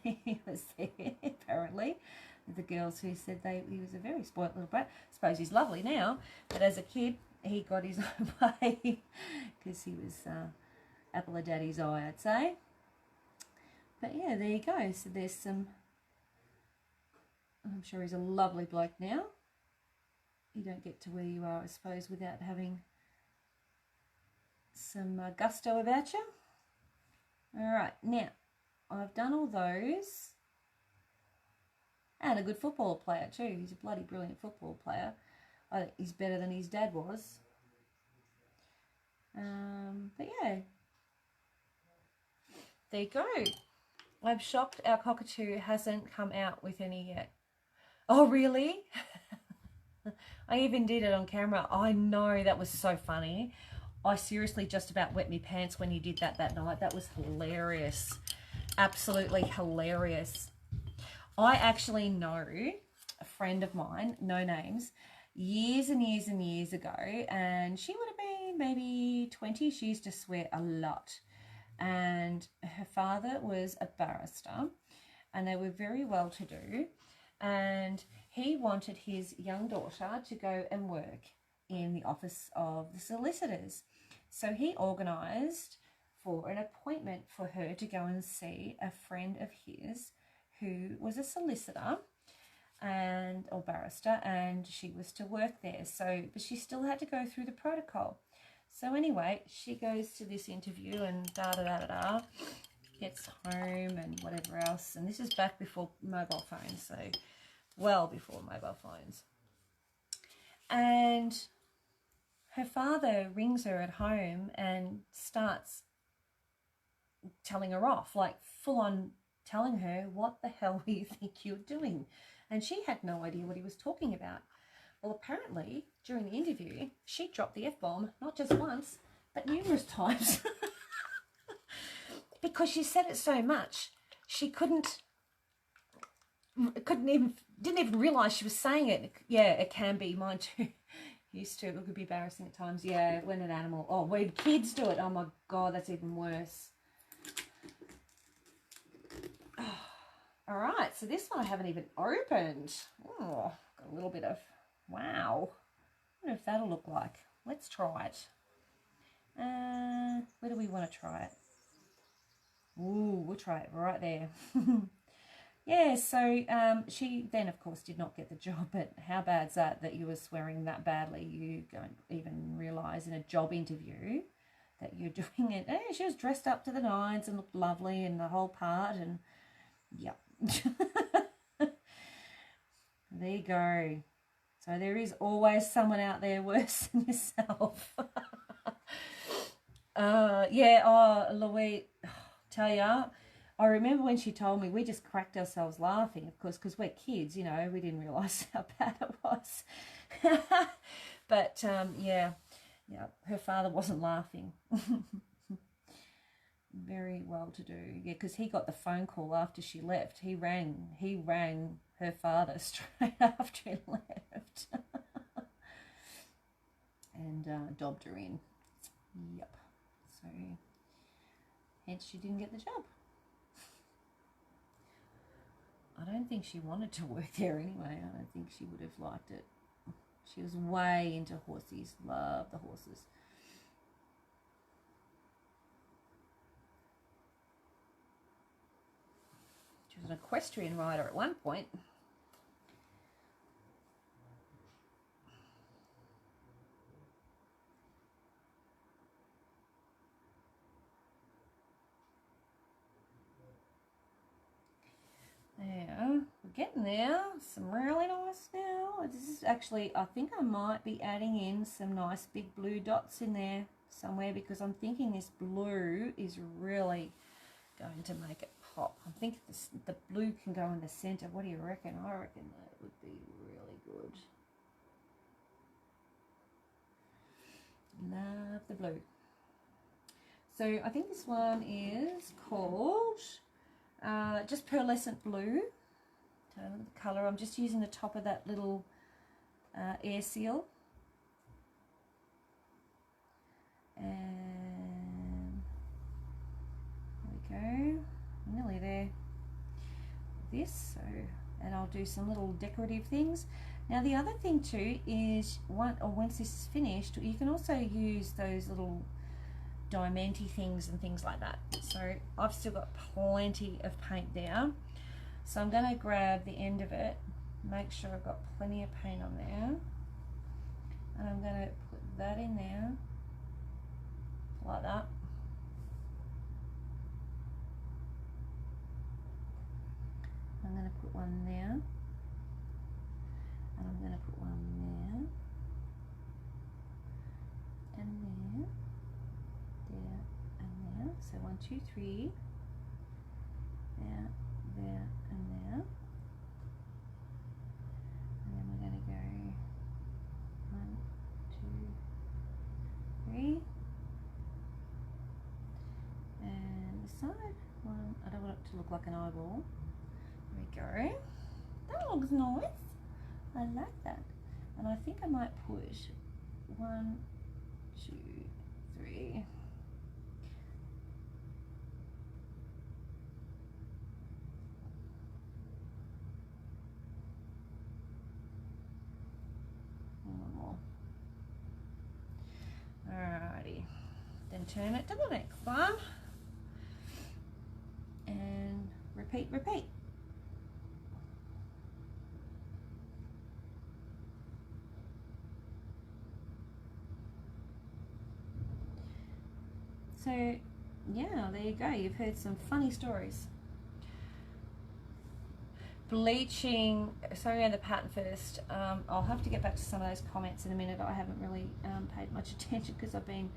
He was there, apparently, with the girls who said he was a very spoilt little brat. I suppose he's lovely now, but as a kid, he got his own way because he was apple of daddy's eye, I'd say. But yeah, there you go. So there's some, I'm sure he's a lovely bloke now. You don't get to where you are, I suppose, without having some gusto about you. All right, now I've done all those. And a good football player too. He's a bloody brilliant football player. I think he's better than his dad was. But yeah, there you go. I'm shocked our cockatoo hasn't come out with any yet. Oh, really? I even did it on camera. I know, that was so funny. I seriously just about wet my pants when you did that night. That was hilarious. Absolutely hilarious. I actually know a friend of mine, no names, years and years and years ago, and she would have been maybe 20. She used to swear a lot. And her father was a barrister, and they were very well to do, and he wanted his young daughter to go and work in the office of the solicitors. So he organised for an appointment for her to go and see a friend of his who was a solicitor and or barrister, and she was to work there. So, but she still had to go through the protocol. So anyway, she goes to this interview and gets home and whatever else. And this is back before mobile phones, so well before mobile phones. And her father rings her at home and starts telling her off, like full on telling her, what the hell do you think you're doing? And she had no idea what he was talking about. Well, apparently, during the interview, she dropped the F-bomb, not just once, but numerous times. Because she said it so much, she didn't even realise she was saying it. Yeah, it can be, mine too. Used to, it could be embarrassing at times. Yeah, when an animal, oh, when kids do it, oh my God, that's even worse. All right, so this one I haven't even opened. Oh, got a little bit of, wow. I wonder if that'll look like. Let's try it. Where do we want to try it? Ooh, we'll try it right there. Yeah, so she then, of course, did not get the job, but how bad's that you were swearing that badly you don't even realise in a job interview that you're doing it. Hey, she was dressed up to the nines and looked lovely and the whole part, and yep. There you go. So there is always someone out there worse than yourself. Yeah, oh, Louise, tell ya, I remember when she told me, we just cracked ourselves laughing, of course, because we're kids, you know, we didn't realise how bad it was. But, yeah, her father wasn't laughing. Very well to do, yeah, because he got the phone call after she left. He rang her father straight after he left. And dobbed her in. Yep. So, hence she didn't get the job. I don't think she wanted to work there anyway. I don't think she would have liked it. She was way into horses. Loved the horses. She was an equestrian rider at one point. There, we're getting there. Some really nice now. This is actually, I think I might be adding in some nice big blue dots in there somewhere, because I'm thinking this blue is really going to make it pop. I think the blue can go in the center. What do you reckon? I reckon that would be really good. Love the blue. So I think this one is called just pearlescent blue. So look at the colour. I'm just using the top of that little air seal. And there we go. Nearly there. This, so, and I'll do some little decorative things. Now the other thing too is once this is finished, you can also use those little diamanty things and things like that. So I've still got plenty of paint there. So I'm going to grab the end of it, make sure I've got plenty of paint on there, and I'm going to put that in there, like that. I'm going to put one there, and I'm going to put one there, and there, and there. So 1, 2, 3, there, there, and there. And then we're going to go 1, 2, 3. And this side, one. I don't want it to look like an eyeball. There we go. That looks nice. I like that. And I think I might put 1, 2, 3. One more. Alrighty. Then turn it to the next one. And repeat, repeat. So, yeah, there you go. You've heard some funny stories. Bleaching, sorry, on the pattern first. I'll have to get back to some of those comments in a minute. I haven't really paid much attention because I've been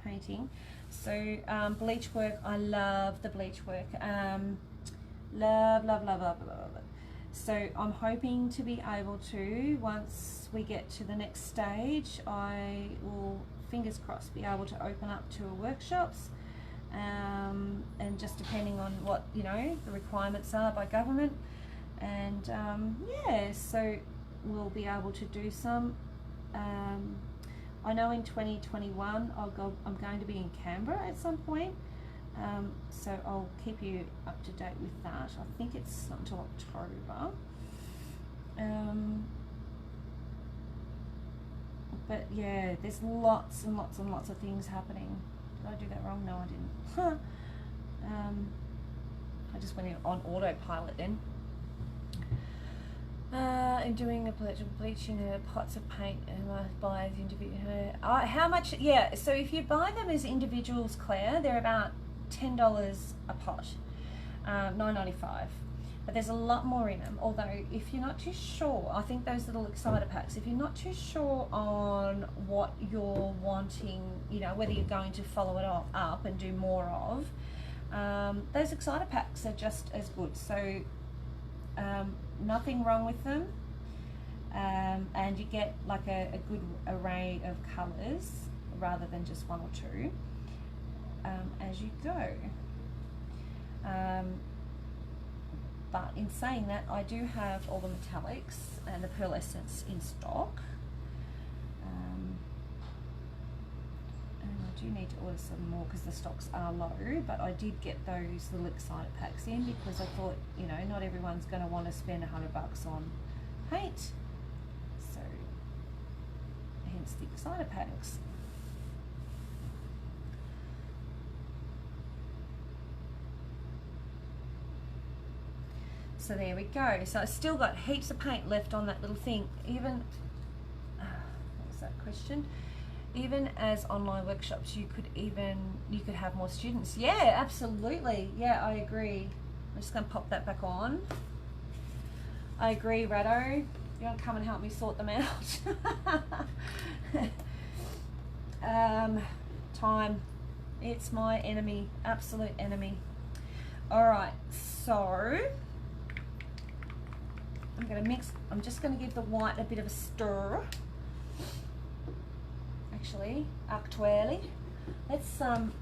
painting. So, bleach work, I love the bleach work. Love, love, love, love, love it. So, I'm hoping to be able to, once we get to the next stage, I will, fingers crossed, be able to open up to workshops, and just depending on what, you know, the requirements are by government, and yeah, so we'll be able to do some. I know in 2021 I'm going to be in Canberra at some point, so I'll keep you up to date with that. I think it's not until October. But yeah, there's lots and lots and lots of things happening. Did I do that wrong? No, I didn't. I just went in on autopilot then. I'm doing a bleaching pots of paint and I buy as individual. How much? Yeah, so if you buy them as individuals, Claire, they're about $10 a pot, $9.95. But there's a lot more in them, although if you're not too sure, I think those little exciter packs, if you're not too sure on what you're wanting, you know, whether you're going to follow it up and do more of, those exciter packs are just as good. So nothing wrong with them, and you get like a good array of colours rather than just one or two as you go. But in saying that, I do have all the metallics and the pearlescence in stock. And I do need to order some more because the stocks are low, but I did get those little exciter packs in because I thought, you know, not everyone's going to want to spend $100 on paint. So, hence the exciter packs. So there we go. So I've still got heaps of paint left on that little thing. Even, what was that question? Even as online workshops, you could have more students. Yeah, absolutely. Yeah, I agree. I'm just going to pop that back on. I agree, Rado. You want to come and help me sort them out? Time. It's my enemy. Absolute enemy. All right. So I'm going to mix. I'm just going to give the white a bit of a stir. Actually,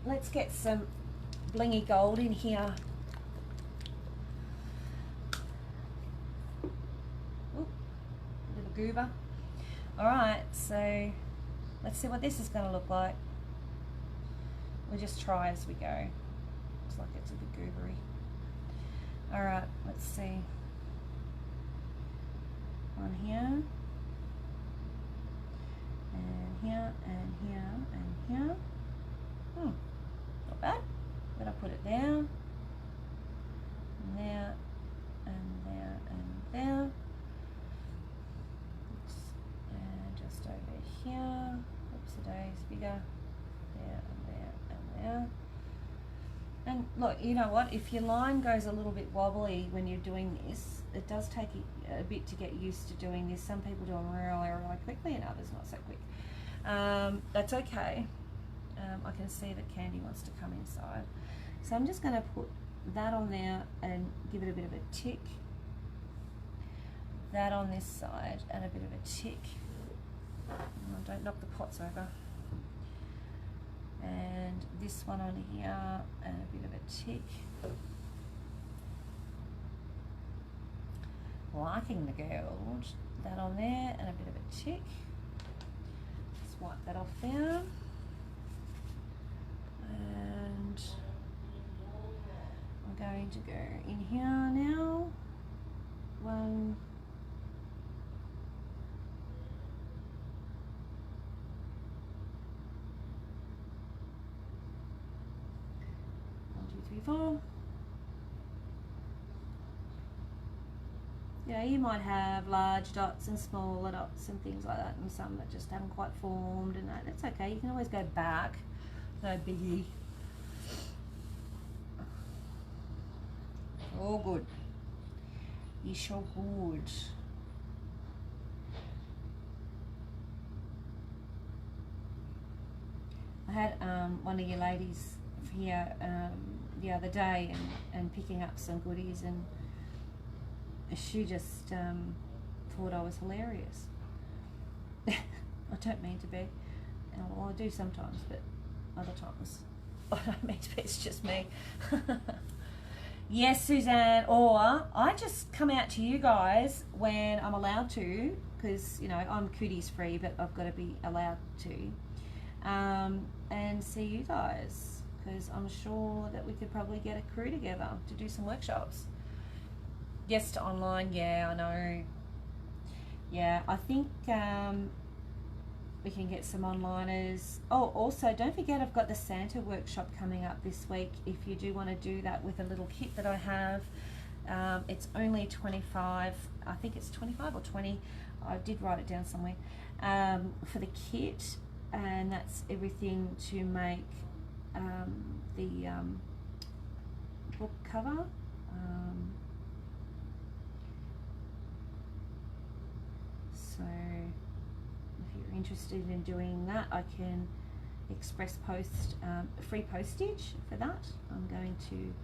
let's get some blingy gold in here. Ooh, a little goober. All right, so let's see what this is going to look like. We'll just try as we go. Looks like it's a bit goobery. All right, let's see. One here. here and here and here. Not bad. Then I put it there, and there, and there, and there. Oops. And just over here. Oops, days bigger. There and there and there. And look, you know what? If your line goes a little bit wobbly when you're doing this, it does take a bit to get used to doing this. Some people do them really quickly, and others not so quick. That's okay. I can see that Candy wants to come inside. So I'm just going to put that on there and give it a bit of a tick. That on this side and a bit of a tick. Oh, don't knock the pots over. And this one on here and a bit of a tick. Liking the gold. That on there and a bit of a tick. Just wipe that off there. And I'm going to go in here now. 1, 2, 3, 4. Yeah, you might have large dots and smaller dots and things like that, and some that just haven't quite formed, and that's okay. You can always go back. No biggie. All good. You're so good. I had one of your ladies here the other day and picking up some goodies, and she just thought I was hilarious. I don't mean to be. Well, I do sometimes, but other times I don't mean to be. It's just me. Yes, Suzanne. Or I just come out to you guys when I'm allowed to, because you know I'm cooties free, but I've got to be allowed to, and see you guys, because I'm sure that we could probably get a crew together to do some workshops. Yes to online. Yeah, I know. Yeah, I think we can get some onliners. Oh, also don't forget I've got the Santa workshop coming up this week. If you do want to do that with a little kit that I have, it's only 25. I think it's 25 or 20. I did write it down somewhere for the kit, and that's everything to make the book cover. So if you're interested in doing that, I can express post free postage for that. I'm going to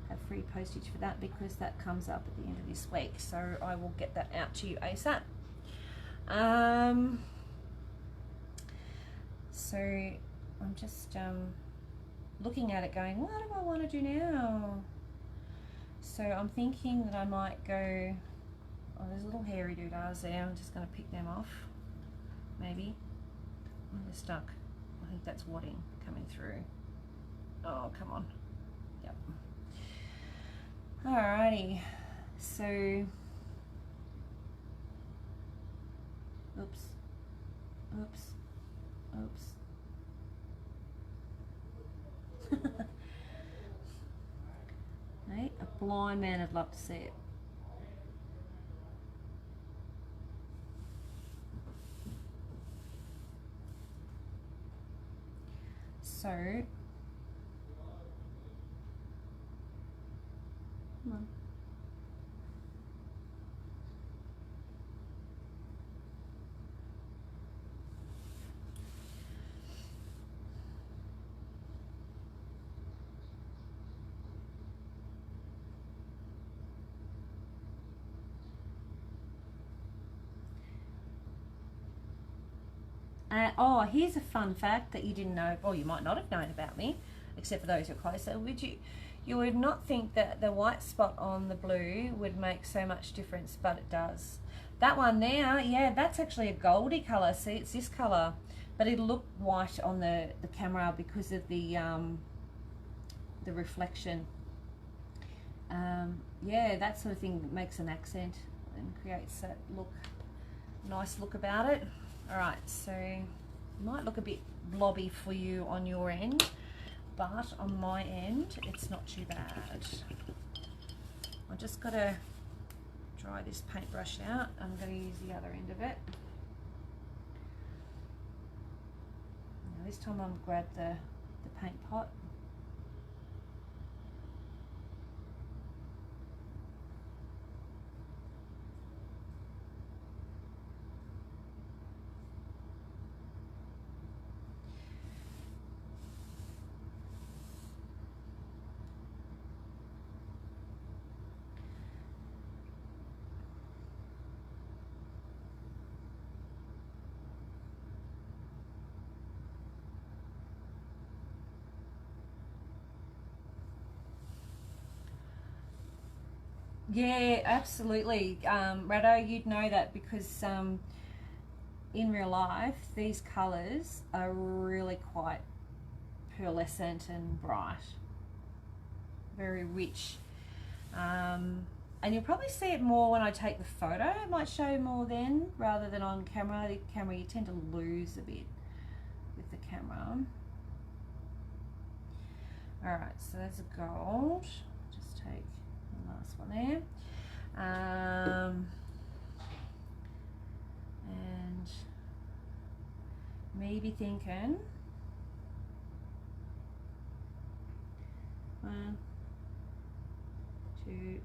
have free postage for that because that comes up at the end of this week, so I will get that out to you ASAP. So I'm just looking at it going, what do I want to do now? So I'm thinking that I might go, oh, there's little hairy doodahs there. I'm just going to pick them off, maybe. Oh, they're stuck. I think that's wadding coming through. Oh, come on. Yep. Alrighty. So, oops, oops, oops. Hey, a blind man would love to see it. So, come on. Oh, here's a fun fact that you didn't know, or you might not have known about me, except for those who are closer. You would not think that the white spot on the blue would make so much difference, but it does. That one there, yeah, that's actually a goldy colour. See, it's this colour, but it'll look white on the camera because of the reflection. Yeah, that sort of thing makes an accent and creates that look, nice look about it. All right, so Might look a bit blobby for you on your end, but on my end it's not too bad. I just got to dry this paintbrush out. I'm going to use the other end of it. Now this time I'll grab the paint pot. Yeah, absolutely. Rado, you'd know that because in real life, these colours are really quite pearlescent and bright. Very rich. And you'll probably see it more when I take the photo. It might show more then rather than on camera. The camera, you tend to lose a bit with the camera. Alright, so there's a gold. Just take last one there, and maybe thinking 1, 2,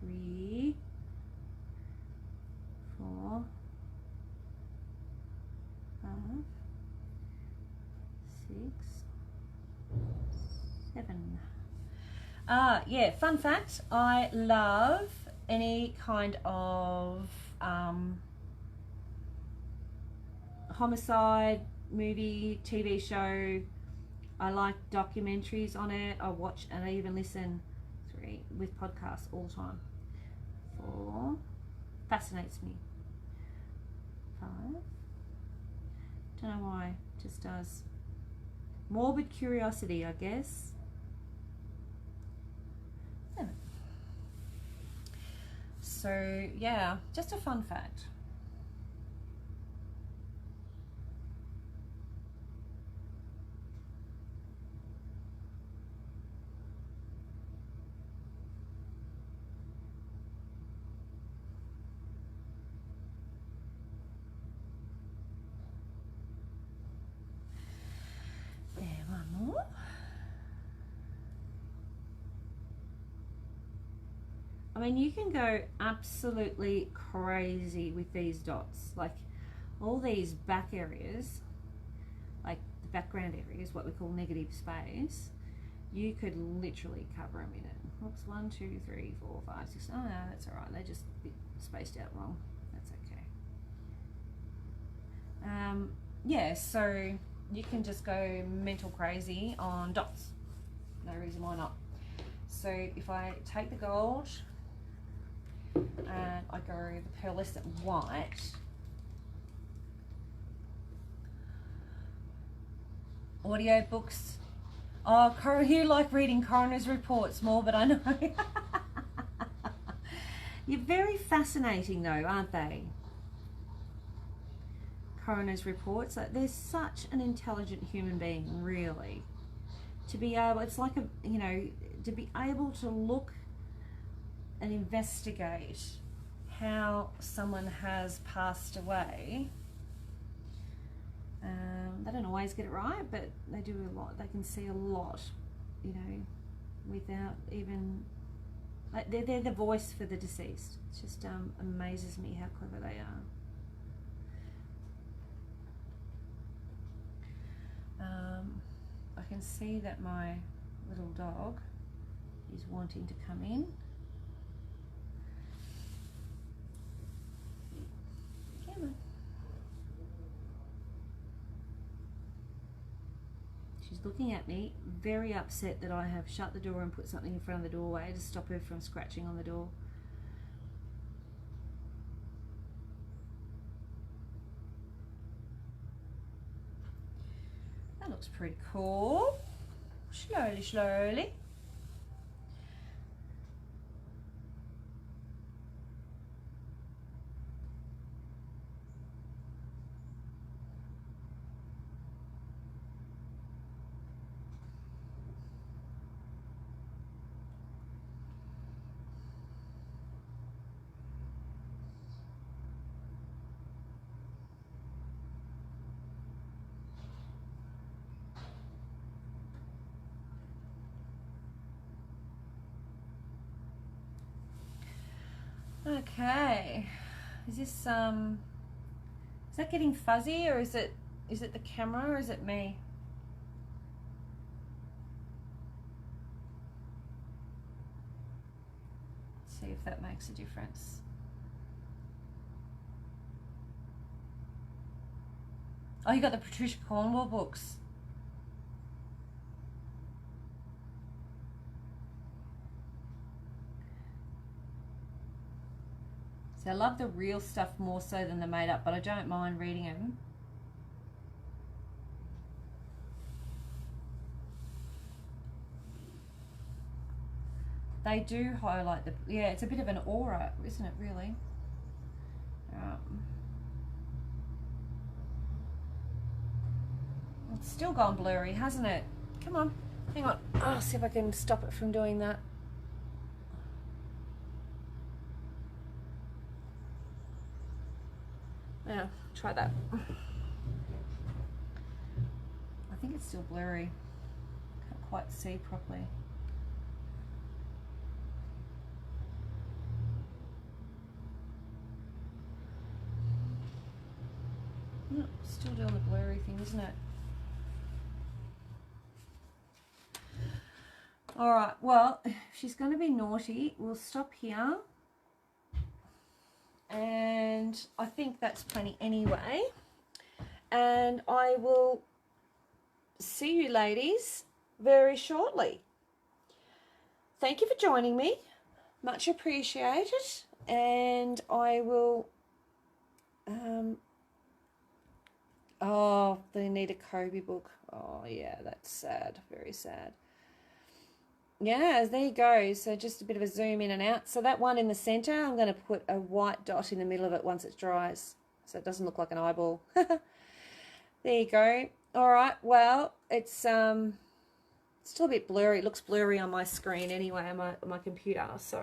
3, 4, 5, 6, 7. Yeah, fun fact, I love any kind of homicide movie, TV show. I like documentaries on it. I watch and I even listen with podcasts all the time. 4, fascinates me. 5, don't know why, just does. Morbid curiosity, I guess. So yeah, just a fun fact. There, one more. I mean, you can go absolutely crazy with these dots, like all these back areas, like the background areas, what we call negative space. You could literally cover them in it. Oops, 1, 2, 3, 4, 5, 6. Oh no, that's all right. They're just a bit spaced out wrong. That's okay. Yeah, so you can just go mental crazy on dots. No reason why not. So if I take the gold and I go the pearlescent white, audio books. Oh, you like reading coroner's reports more, but I know. You're very fascinating though, aren't they? Coroner's reports. Like, they're such an intelligent human being, really. To be able, it's like a, you know, to be able to look and investigate how someone has passed away. They don't always get it right, but they do a lot. They can see a lot, you know, without even, like, they're the voice for the deceased. It just amazes me how clever they are. I can see that my little dog is wanting to come in. Come on. She's looking at me, very upset that I have shut the door and put something in front of the doorway to stop her from scratching on the door. That looks pretty cool. Slowly, slowly. Okay, is this is that getting fuzzy, or is it the camera, or is it me? Let's see if that makes a difference. Oh, you got the Patricia Cornwall books. See, I love the real stuff more so than the made up, but I don't mind reading them. They do highlight the, yeah, it's a bit of an aura, isn't it, really? It's still gone blurry, hasn't it? Come on, hang on. I'll see if I can stop it from doing that. Yeah, try that. I think it's still blurry. Can't quite see properly. No, still doing the blurry thing, isn't it? All right, well, if she's going to be naughty, we'll stop here. And I think that's plenty anyway. And I will see you ladies very shortly. Thank you for joining me. Much appreciated. And I will... oh, they need a Kobe book. Oh, yeah, that's sad. Very sad. Yeah, there you go. So just a bit of a zoom in and out. So that one in the center, I'm going to put a white dot in the middle of it once it dries, so it doesn't look like an eyeball. There you go. All right, well, it's still a bit blurry. It looks blurry on my screen anyway, on my computer. So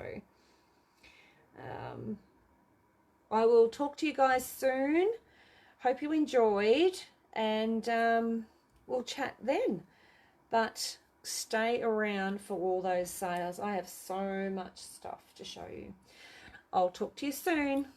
I will talk to you guys soon. Hope you enjoyed, and we'll chat then. But stay around for all those sales. I have so much stuff to show you. I'll talk to you soon.